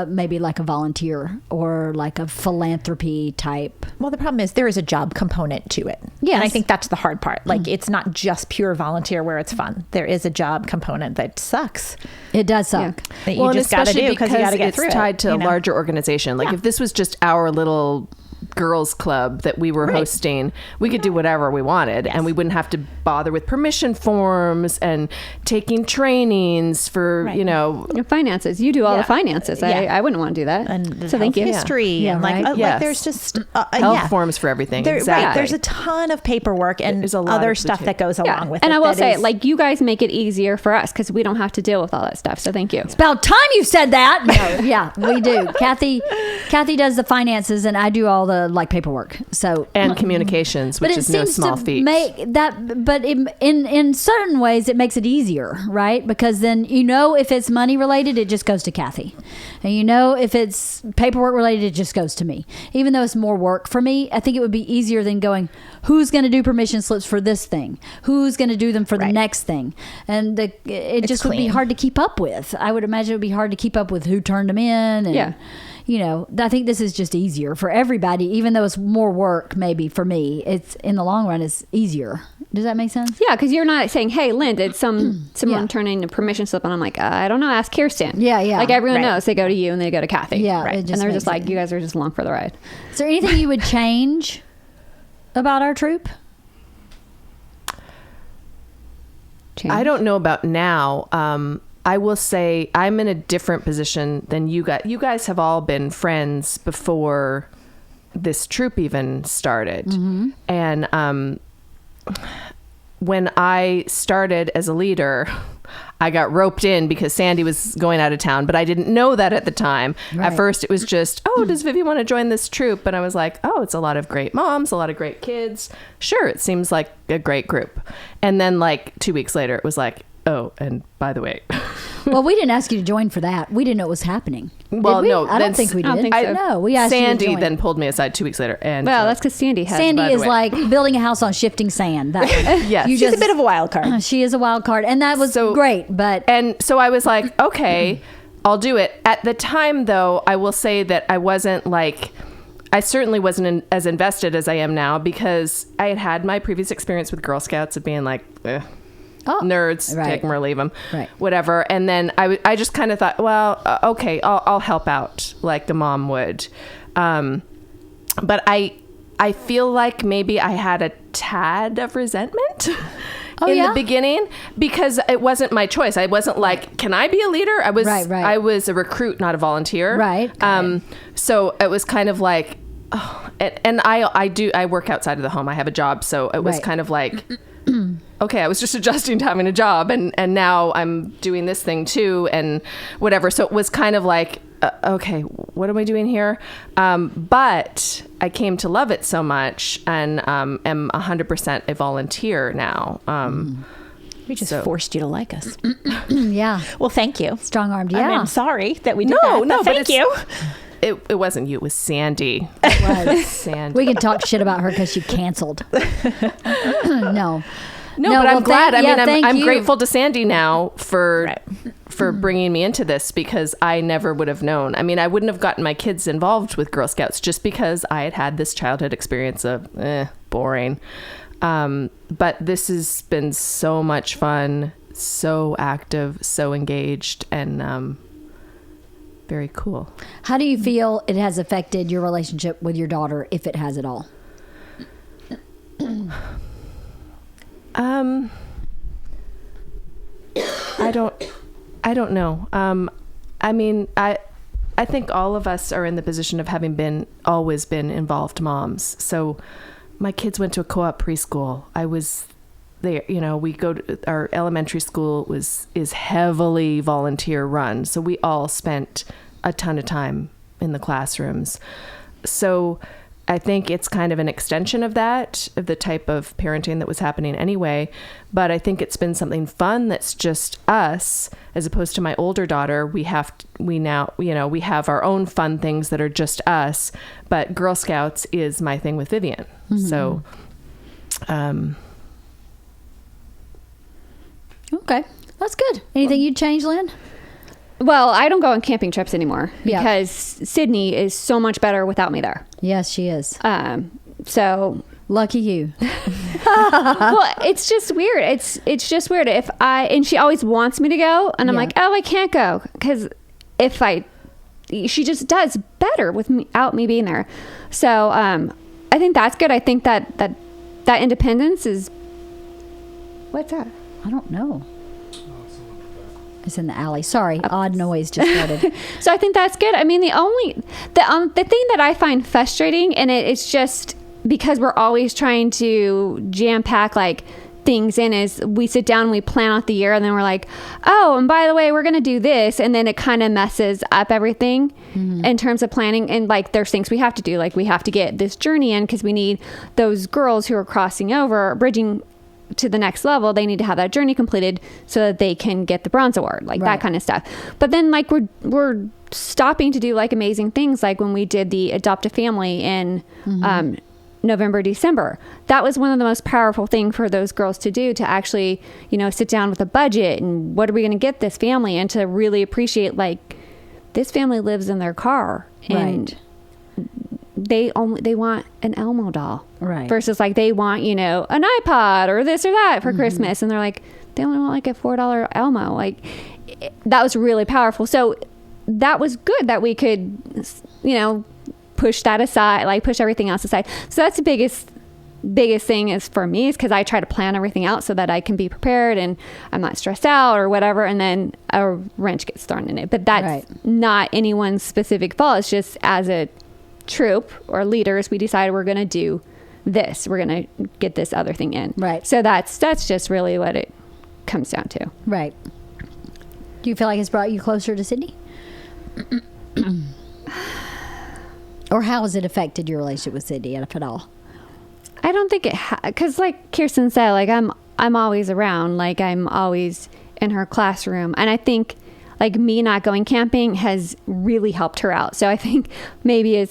maybe like a volunteer or like a philanthropy type. well, the problem is there is a job component to it. Yes. And I think that's the hard part. Like, it's not just pure volunteer where it's fun. There is a job component that sucks It does suck. that you and just got to especially do because you got to get it's through tied it. to you a know? larger organization. Like if this was just our little girls club that we were hosting, we could do whatever we wanted, and we wouldn't have to bother with permission forms and taking trainings for Your finances. You do all the finances. I wouldn't want to do that. And so thank you. history and like there's just health forms for everything. Exactly. Right, there's a ton of paperwork and There's a lot other of stuff that goes along with it. And I will that say, is- like, you guys make it easier for us because we don't have to deal with all that stuff. So thank you. It's about time you said that. No, yeah, we do. Kathy does the finances, and I do all the like paperwork. So and communications, which is no small feat. But in certain ways, it makes it easier, right? Because then if it's money related, it just goes to Kathy, and if it's paperwork related, it just goes to me. Even though it's more work for me, I think it would be easier than going, who's going to do permission slips for this thing? Who's going to do them for the next thing? And it just would be hard to keep up with. I would imagine it would be hard to keep up with who turned them in. And, I think this is just easier for everybody, even though it's more work maybe for me. It's in the long run, it's easier. Does that make sense? Yeah, because you're not saying, hey, Lynn, did someone turn in a permission slip? And I'm like, I don't know, ask Kirsten. Yeah. Like everyone knows they go to you and they go to Cathy. Yeah. And they're just like, you guys are just along for the ride. Is there anything you would change about our troop? I don't know about now. I will say I'm in a different position than you guys. You guys have all been friends before this troop even started. Mm-hmm. And when I started as a leader, I got roped in because Sandy was going out of town, but I didn't know that at the time. Right. At first it was just, does Vivi want to join this troop? And I was like, it's a lot of great moms, a lot of great kids. Sure, it seems like a great group. And then like 2 weeks later, it was like, and by the way. Well, we didn't ask you to join for that. We didn't know it was happening. Well, did we? no. I don't think we did. I don't think so. No, we asked Sandy you to join. then pulled me aside 2 weeks later. And that's because Sandy has. Sandy is like building a house on shifting sand. That one. Yes. She's a bit of a wild card. She is a wild card. And that was great. And so I was like, okay, I'll do it. At the time, though, I will say that I wasn't like... I certainly wasn't as invested as I am now because I had my previous experience with Girl Scouts of being like... nerds, take them or leave them, whatever. And then I just kind of thought, well, okay, I'll help out like a mom would. But I feel like maybe I had a tad of resentment in the beginning because it wasn't my choice. I wasn't like, can I be a leader? I was, I was a recruit, not a volunteer. Right. So it was kind of like, and I work outside of the home. I have a job. So it was kind of like, okay, I was just adjusting to having a job and now I'm doing this thing too and whatever. So it was kind of like, okay, what am I doing here? But I came to love it so much and am 100% a volunteer now. We just forced you to like us. Yeah. Well, thank you. Strong-armed. Yeah. I'm sorry that we did that. No, thank you. It wasn't you. It was Sandy. It was Sandy. We can talk shit about her because she canceled. No, but I'm glad. I'm you. grateful to Sandy now for bringing me into this because I never would have known. I mean, I wouldn't have gotten my kids involved with Girl Scouts just because I had this childhood experience of boring. But this has been so much fun, so active, so engaged, and very cool. How do you feel it has affected your relationship with your daughter, if it has at all? I don't know. I mean, I think all of us are in the position of having always been involved moms. So my kids went to a co-op preschool. I was there, we go to our elementary school is heavily volunteer run. So we all spent a ton of time in the classrooms. So I think it's kind of an extension of that, of the type of parenting that was happening anyway. But I think it's been something fun that's just us, as opposed to my older daughter. We now have our own fun things that are just us. But Girl Scouts is my thing with Vivian. Mm-hmm. So, okay, that's good. Anything you'd change, Lynn? Well, I don't go on camping trips anymore because Sydney is so much better without me there. Yes, she is. So lucky you. Well, it's just weird. It's just weird. And she always wants me to go, and I'm like, oh, I can't go because if I she just does better without me being there. So I think that's good. I think that independence is, what's that? I don't know. It's in the alley. Sorry, odd noise just started. So I think that's good. I mean, the thing that I find frustrating, and it's just because we're always trying to jam pack like things in, is we sit down and we plan out the year, and then we're like, oh, and by the way, we're going to do this, and then it kind of messes up everything in terms of planning. And like, there's things we have to do, like we have to get this journey in because we need those girls who are crossing over, bridging to the next level. They need to have that journey completed so that they can get the bronze award, like that kind of stuff. But then like we're stopping to do like amazing things, like when we did the adopt a family in November, December. That was one of the most powerful things for those girls to do, to actually, you know, sit down with a budget and what are we going to get this family, and to really appreciate like this family lives in their car and they want an Elmo doll, right? Versus like they want, you know, an iPod or this or that for Christmas, and they're like, they only want like a $4 Elmo. Like that was really powerful. So that was good that we could, you know, push that aside, like push everything else aside. So that's the biggest thing is for me, is because I try to plan everything out so that I can be prepared and I'm not stressed out or whatever, and then a wrench gets thrown in it. But that's not anyone's specific fault. It's just as a troop or leaders, we decided we're going to do this. We're going to get this other thing in. Right. So that's just really what it comes down to. Right. Do you feel like it's brought you closer to Sydney? Or how has it affected your relationship with Sydney, if at all? I don't think it because like Kirsten said, like I'm always around, like I'm always in her classroom, and I think like me not going camping has really helped her out. So I think maybe I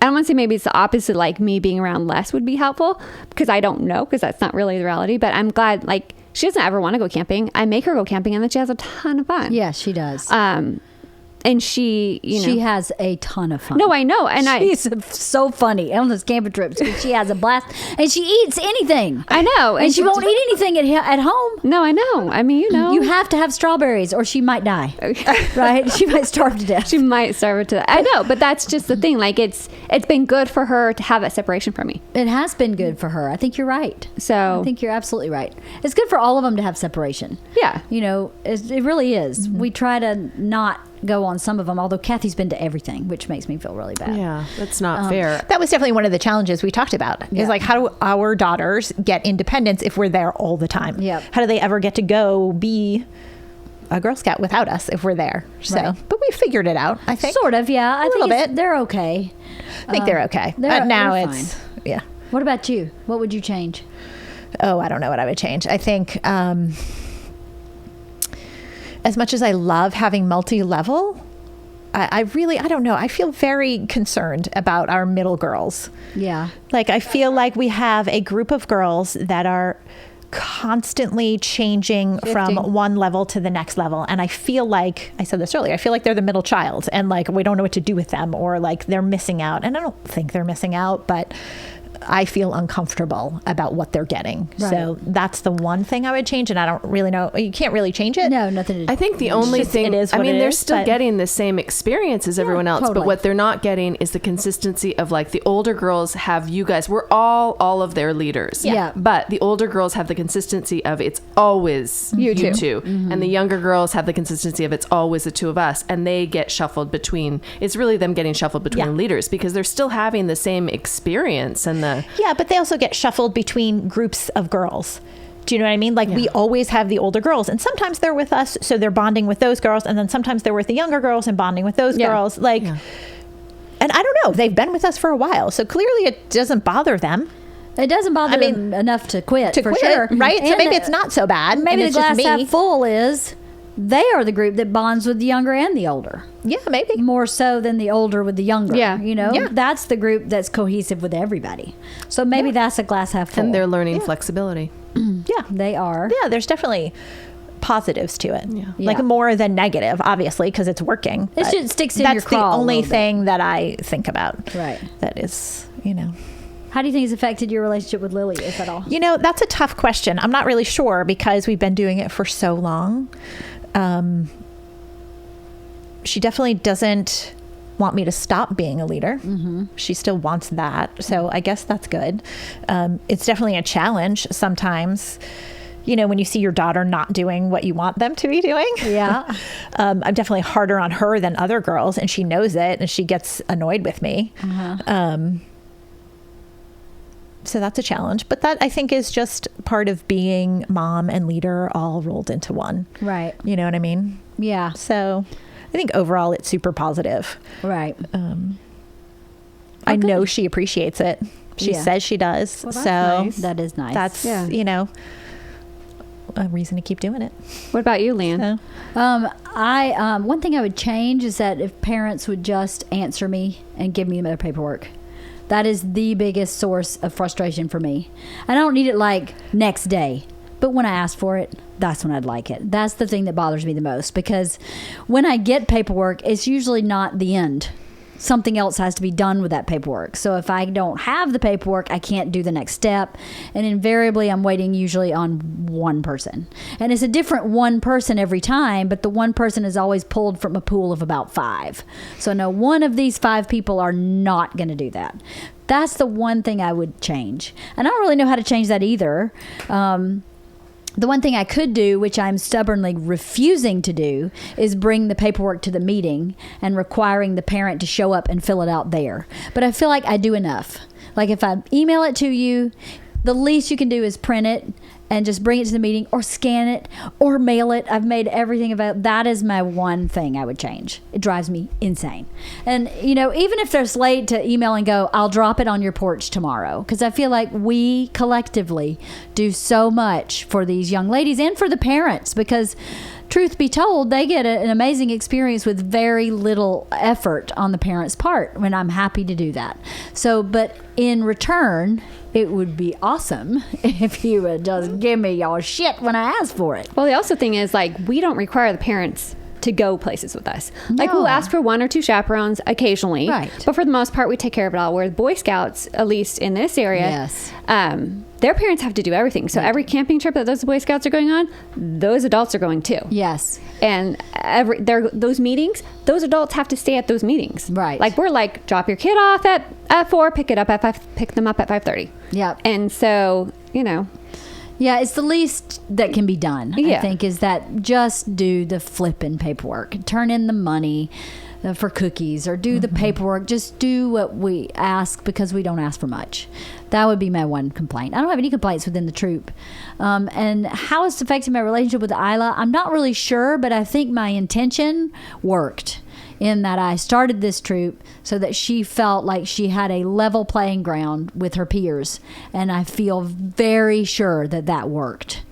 don't want to say maybe it's the opposite, like me being around less would be helpful, because I don't know, because that's not really the reality. But I'm glad, like, she doesn't ever want to go camping. I make her go camping, and then she has a ton of fun. Yeah, she does. And she, you know, she has a ton of fun. No, I know. And she's so funny on those camping trips, because she has a blast, and she eats anything. I know. And she won't eat anything at home. No, I know. I mean, you know. You have to have strawberries or she might die. Right? She might starve to death. She might starve to death. I know, but that's just the thing. Like, it's been good for her to have that separation from me. It has been good for her. I think you're right. So I think you're absolutely right. It's good for all of them to have separation. Yeah. You know, it really is. We try to not go on some of them, although Cathy's been to everything, which makes me feel really bad. Yeah, that's not fair. That was definitely one of the challenges we talked about. Is like, how do our daughters get independence if we're there all the time? Yeah. How do they ever get to go be a Girl Scout without us if we're there? So, but we figured it out, I think. Sort of, yeah. I A little think bit. They're okay. I think they're okay. Now it's fine. Yeah. What about you? What would you change? Oh, I don't know what I would change. I think as much as I love having multi-level, I don't know. I feel very concerned about our middle girls. Yeah. Like, I feel like we have a group of girls that are constantly changing from one level to the next level. And I feel like, I said this earlier, I feel like they're the middle child, and like, we don't know what to do with them, or like they're missing out. And I don't think they're missing out, but I feel uncomfortable about what they're getting. Right. So that's the one thing I would change, and I don't really know. You can't really change it. No, nothing to do. I think the only thing, I mean, they're still getting the same experience as everyone else, but what they're not getting is the consistency of, like, the older girls have you guys. We're all of their leaders. Yeah. But the older girls have the consistency of it's always you two. Mm-hmm. And the younger girls have the consistency of it's always the two of us. And they get shuffled between, it's really them getting shuffled between leaders, because they're still having the same experience and the... Yeah, but they also get shuffled between groups of girls. Do you know what I mean? Like, we always have the older girls, and sometimes they're with us, so they're bonding with those girls, and then sometimes they're with the younger girls and bonding with those girls. Like, and I don't know, they've been with us for a while, so clearly it doesn't bother them. It doesn't bother them enough to quit, for sure. Right? And so maybe it's not so bad. Maybe and the glass half full is they are the group that bonds with the younger and the older. Yeah, maybe. More so than the older with the younger. Yeah. You know, that's the group that's cohesive with everybody. So maybe that's a glass half full. And they're learning flexibility. Yeah. They are. Yeah, there's definitely positives to it. Yeah. Like, more than negative, obviously, because it's working. It should sticks in your craw. That's the only thing that I think about. Right. That is, you know. How do you think it's affected your relationship with Lily, if at all? You know, that's a tough question. I'm not really sure, because we've been doing it for so long. She definitely doesn't want me to stop being a leader. She still wants that. So I guess that's good. It's definitely a challenge sometimes, when you see your daughter not doing what you want them to be doing. Yeah. I'm definitely harder on her than other girls, and she knows it, and she gets annoyed with me. So that's a challenge. But that, I think, is just part of being mom and leader all rolled into one. Right. You know what I mean? Yeah. So I think overall it's super positive. Right. I know she appreciates it. She says she does. Well, that's so nice. That is nice. that's, a reason to keep doing it. What about you, Lynn? So, one thing I would change is that if parents would just answer me and give me their paperwork. That is the biggest source of frustration for me. I don't need it like next day, but when I ask for it, that's when I'd like it. That's the thing that bothers me the most, because when I get paperwork, it's usually not the end. Something else has to be done with that paperwork. So if I don't have the paperwork, I can't do the next step. And invariably, I'm waiting usually on one person. And it's a different one person every time, but the one person is always pulled from a pool of about 5. So no, one of these 5 people are not going to do that. That's the one thing I would change. And I don't really know how to change that either. The one thing I could do, which I'm stubbornly refusing to do, is bring the paperwork to the meeting and requiring the parent to show up and fill it out there. But I feel like I do enough. Like if I email it to you, the least you can do is print it and just bring it to the meeting, or scan it or mail it. I've made everything about that. Is my one thing I would change. It drives me insane. And even if they're late to email and go, I'll drop it on your porch tomorrow, because I feel like we collectively do so much for these young ladies and for the parents, because truth be told, they get an amazing experience with very little effort on the parents' part, when I'm happy to do that. So, but in return, it would be awesome if you would just give me your shit when I ask for it. Well, the also thing is, we don't require the parents to go places with us. We'll ask for 1 or 2 chaperones occasionally, Right. But for the most part, we take care of it all. Where the Boy Scouts, at least in this area, Yes. Their parents have to do everything. So every camping trip that those Boy Scouts are going on, those adults are going too. Yes. And those meetings, those adults have to stay at those meetings. Right. We're drop your kid off at 4, pick them up at 5:30. Yep. And so, Yeah, it's the least that can be done, Yeah. I think, is that just do the flipping paperwork. Turn in the money for cookies, or do the paperwork. Just do what we ask, because we don't ask for much. That would be my one complaint. I don't have any complaints within the troop. And how it's affecting my relationship with Isla, I'm not really sure, but I think my intention worked, in that I started this troop so that she felt like she had a level playing ground with her peers. And I feel very sure that that worked.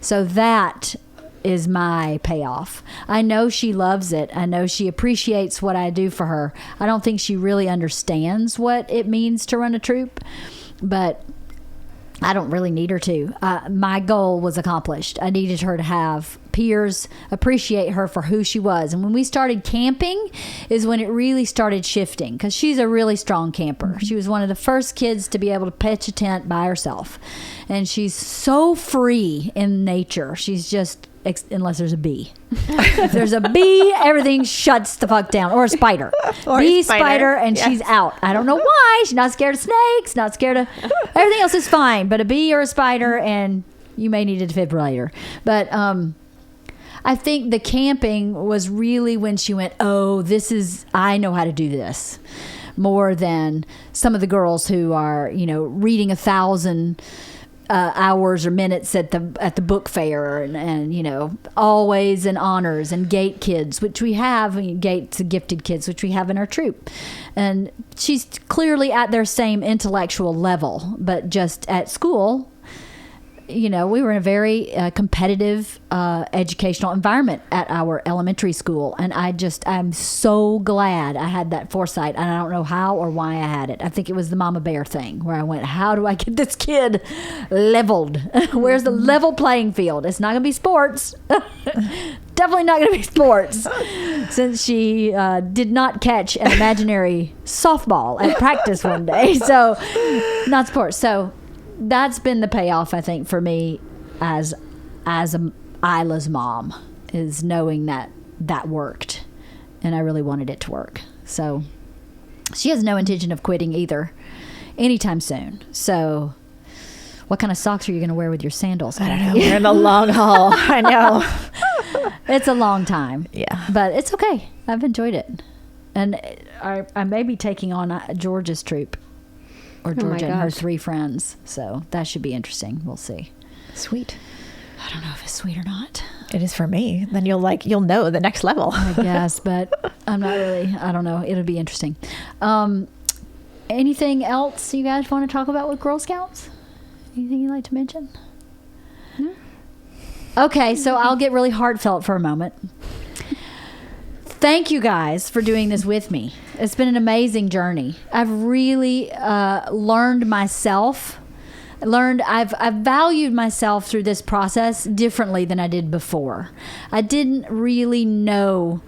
So that is my payoff. I know she loves it. I know she appreciates what I do for her. I don't think she really understands what it means to run a troop, but I don't really need her to. My goal was accomplished. I needed her to have peers appreciate her for who she was. And when we started camping is when it really started shifting, because she's a really strong camper. She was one of the first kids to be able to pitch a tent by herself. And she's so free in nature. She's just, unless there's a bee. If there's a bee, everything shuts the fuck down. Or a spider. Or a bee, spider. spider, and Yes. she's out. I don't know why. She's not scared of snakes, not scared of... Everything else is fine, but a bee or a spider, and you may need a defibrillator. But I think the camping was really when she went, oh, I know how to do this. More than some of the girls who are, reading 1,000 hours or minutes at the book fair, and always in honors, and gate kids, which we have, gates gifted kids, which we have in our troop. And she's clearly at their same intellectual level, but just at school, we were in a very competitive educational environment at our elementary school. And I'm so glad I had that foresight. And I don't know how or why I had it. I think it was the Mama Bear thing, where I went, how do I get this kid leveled? Where's the level playing field? It's not going to be sports. Definitely not going to be sports, since she did not catch an imaginary softball at practice one day. So not sports. So that's been the payoff, I think, for me as Isla's mom, is knowing that worked, and I really wanted it to work. So she has no intention of quitting either anytime soon. So what kind of socks are you going to wear with your sandals? I don't know. We're in the long haul. I know. It's a long time. Yeah. But it's okay. I've enjoyed it. And I may be taking on Georgia's troop. Or Georgia and her 3 friends. So that should be interesting. We'll see. Sweet. I don't know if it's sweet or not. It is for me. Then you'll know the next level. I guess, but I'm not really, I don't know. It'll be interesting. Anything else you guys want to talk about with Girl Scouts? Anything you'd like to mention? No? Okay, so I'll get really heartfelt for a moment. Thank you guys for doing this with me. It's been an amazing journey. I've really learned myself. I've valued myself through this process differently than I did before. I didn't really know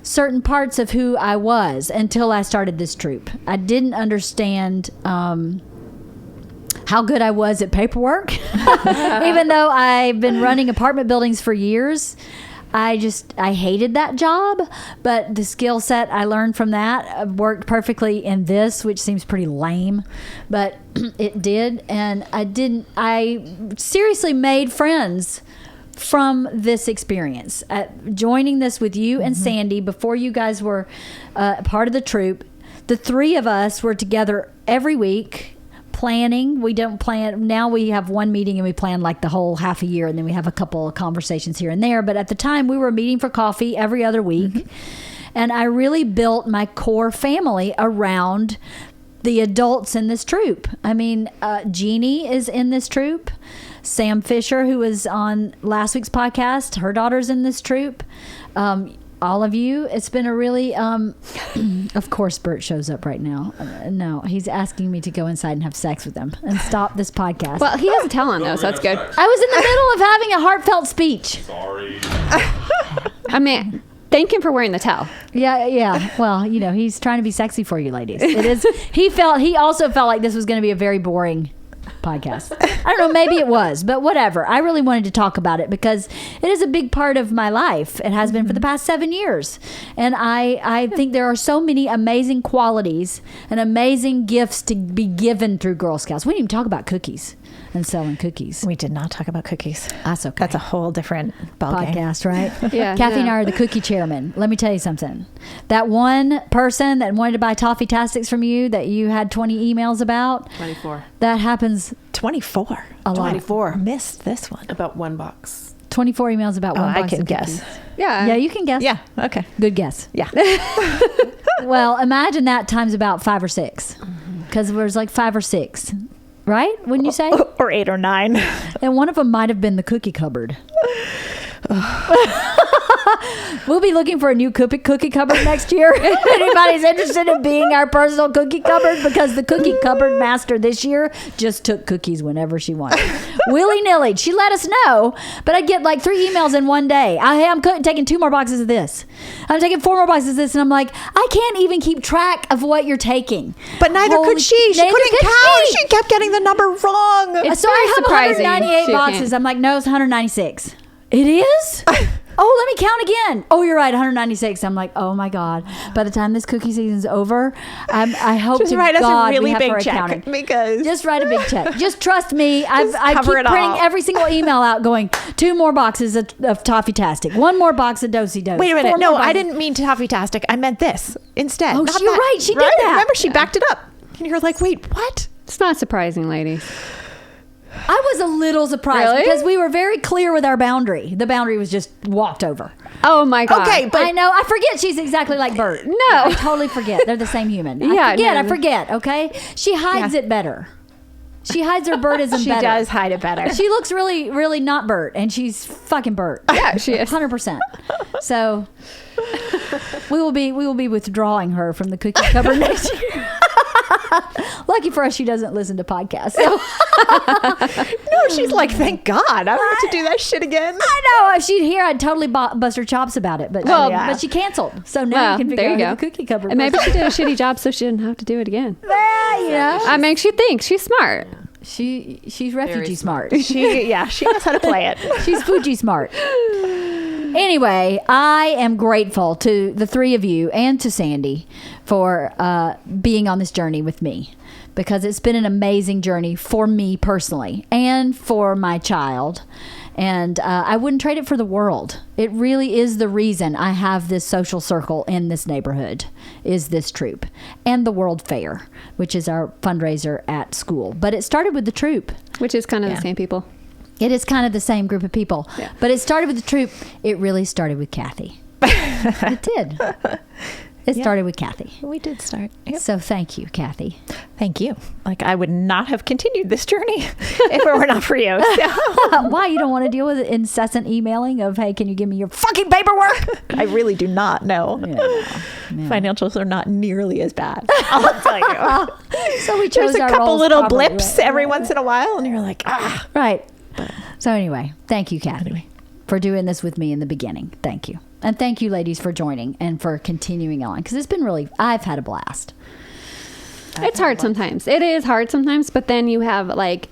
certain parts of who I was until I started this troop. I didn't understand how good I was at paperwork. Even though I've been running apartment buildings for years, I hated that job, but the skill set I learned from that worked perfectly in this, which seems pretty lame, but it did. And I seriously made friends from this experience. Joining this with you and Sandy before you guys were part of the troop, the 3 of us were together every week. Planning. We don't plan. Now we have one meeting and we plan like the whole half a year, and then we have a couple of conversations here and there. But at the time, we were meeting for coffee every other week. And I really built my core family around the adults in this troop. I mean, Jeannie is in this troop. Sam Fisher, who was on last week's podcast, her daughter's in this troop. All of you, it's been a really of course Bert shows up right now. No, he's asking me to go inside and have sex with him and stop this podcast. Well, he has a tell on though, so that's good. I was in the middle of having a heartfelt speech. Sorry. I mean, thank him for wearing the towel. Yeah. Well, he's trying to be sexy for you ladies. It is. He also felt like this was going to be a very boring podcast. I don't know, maybe it was, but whatever. I really wanted to talk about it because it is a big part of my life. It has been for the past 7 years. And I think there are so many amazing qualities and amazing gifts to be given through Girl Scouts. We didn't even talk about cookies and selling cookies. We did not talk about cookies. That's okay. That's a whole different ballgame. Podcast, right? Yeah. Kathy and I are the cookie chairmen. Let me tell you something. That one person that wanted to buy Toffee-tastics from you that you had 20 emails about. 24. That happens 24. a lot. 24. Missed this one. About 1 box. 24 emails about one I box can of guess. cookies. Yeah. Yeah, you can guess. Yeah. Okay. Good guess. Yeah. Well, imagine that times about 5 or 6. Because there's like 5 or 6. Right? Wouldn't you say? Or 8 or 9. And one of them might have been the cookie cupboard. We'll be looking for a new cookie cupboard next year. If anybody's interested in being our personal cookie cupboard, because the cookie cupboard master this year just took cookies whenever she wanted. Willy-nilly. She let us know, but I get like 3 emails in one day. I'm taking 2 more boxes of this. I'm taking 4 more boxes of this. And I'm like, I can't even keep track of what you're taking. But neither could she. She neither couldn't could count. she. She kept getting the number wrong. It's So very I have surprising 198 she boxes. can't. I'm like, no, it's 196. It is? Oh, let me count again. Oh, you're right, 196. I'm like, oh my God. By the time this cookie season's over, I hope Just to write us God a really we have big her check accounting. because Just write a big check. Just trust me. I keep cover it printing all. every single email out going, 2 more boxes of Toffee-tastic. 1 more box of Dosey-Dose. Wait a minute. 4 No, more I boxes- didn't mean Toffee-tastic. I meant this instead. Oh, Not you're that. right. She did that. Remember, she backed it up. And you're like, wait, what? It's not surprising, ladies. I was a little surprised Really? because we were very clear with our boundary. The boundary was just walked over. Oh my God. Okay, but I know. I forget she's exactly like Bert. No. I totally forget. They're the same human. Yeah, I no. forget. Okay. She hides Yeah. it better. She hides her Bertism she better. does hide it better. She looks really, really not Bert, and she's fucking Bert. Yeah, she is. 100%. So we will be withdrawing her from the cookie cupboard next year. Lucky for us, she doesn't listen to podcasts. So. No, she's like, thank God. I don't have to do that shit again. I know. If she'd hear, I'd totally bust her chops about it. But Well, she canceled. So now Well, you can figure there out you who go. the cookie cupboard. And maybe person she did a shitty job so she didn't have to do it again. Yeah. I mean, she thinks she's smart. She's refugee smart. She knows how to play it. She's Fuji smart. Anyway, I am grateful to the three of you and to Sandy for being on this journey with me, because it's been an amazing journey for me personally and for my child. And I wouldn't trade it for the world. It really is the reason I have this social circle in this neighborhood, is this troop. And the World Fair, which is our fundraiser at school. But it started with the troop. Which is kind of the same people. It is kind of the same group of people. Yeah. But it started with the troop. It really started with Cathy. It did. It started with Cathy. We did start. Yep. So thank you, Cathy. Thank you. Like, I would not have continued this journey if it were not for you. So. Why? You don't want to deal with incessant emailing of, hey, can you give me your fucking paperwork? I really do not know. Yeah. Financials are not nearly as bad. I'll tell you. So we chose There's a our couple roles little properly, blips right? every once in a while, and you're like, ah. Right. So anyway, thank you, Cathy, for doing this with me in the beginning. Thank you. And thank you, ladies, for joining and for continuing on, because it's been really, I've had a blast. It's hard sometimes. It is hard sometimes, but then you have like,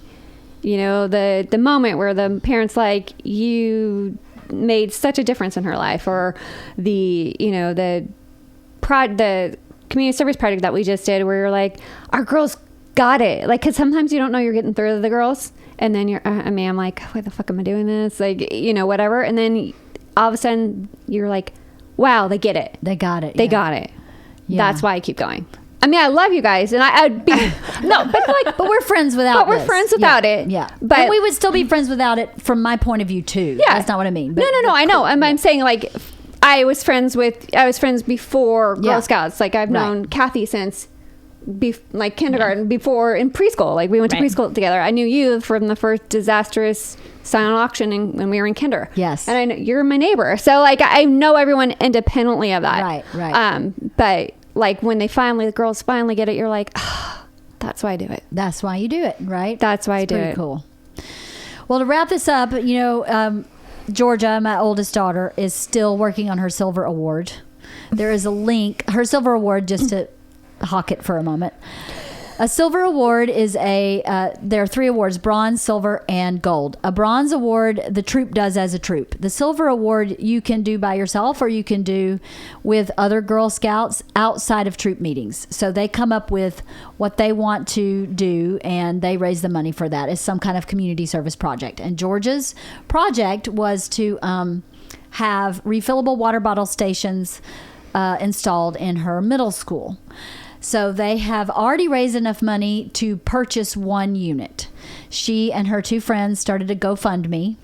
you know, the moment where the parents like, you made such a difference in her life, or the, you know, the community service project that we just did where you're like, our girls got it. Like, because sometimes you don't know you're getting through to the girls, and then I'm like, why the fuck am I doing this? Like, you know, whatever. And then all of a sudden you're like, wow, they get it. They got it. They got it. Yeah. That's why I keep going. I mean, I love you guys, and I'd be no, but like, But we're friends without but we're this. friends without Yeah. it. Yeah. But And we would still be friends without it from my point of view, too. Yeah. That's not what I mean. But no, I know. I'm saying like, I was friends before Girl Yeah. Scouts. Like, I've Right. known Cathy since like kindergarten, before in preschool. Like, we went to Right. preschool together. I knew you from the first disastrous silent auction when we were in kinder. Yes. And I know you're my neighbor, so like I know everyone independently of that. Right. But like when the girls finally get it, you're like, oh, that's why I do it. That's why you do it, right? That's why I do Pretty it. cool. Well, to wrap this up, you know, Georgia, my oldest daughter, is still working on her silver award. There is a link, her silver award, just to hawk it for a moment. A silver award is there are 3 awards: bronze, silver, and gold. A bronze award the troop does as a troop. The silver award you can do by yourself, or you can do with other Girl Scouts outside of troop meetings. So they come up with what they want to do, and they raise the money for that. It's some kind of community service project. And Georgia's project was to have refillable water bottle stations installed in her middle school. So they have already raised enough money to purchase 1 unit. She and her 2 friends started a GoFundMe,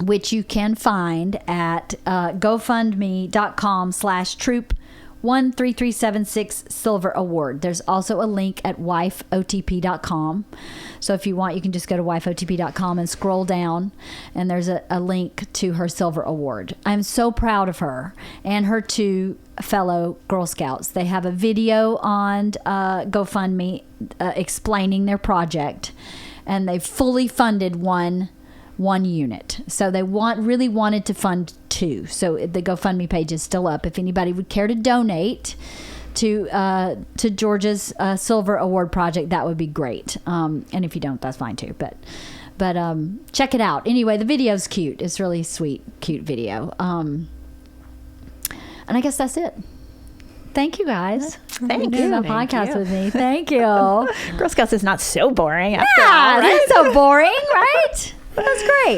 which you can find at gofundme.com/troop13376 silver award. There's also a link at wifeotp.com. So if you want, you can just go to wifeotp.com and scroll down, and there's a link to her silver award. I'm so proud of her and her 2 fellow Girl Scouts. They have a video on GoFundMe explaining their project, and they fully funded one unit. So they really wanted to fund 2. So the GoFundMe page is still up. If anybody would care to donate to Georgia's silver award project, that would be great. And if you don't, that's fine too. But check it out. Anyway, the video's cute. It's really sweet, cute video. And I guess that's it. Thank you, guys. Thank for doing you. the podcast you. with me. Thank you. Girl Scouts is not so boring after Yeah, all, right? that's so boring, right? That's great.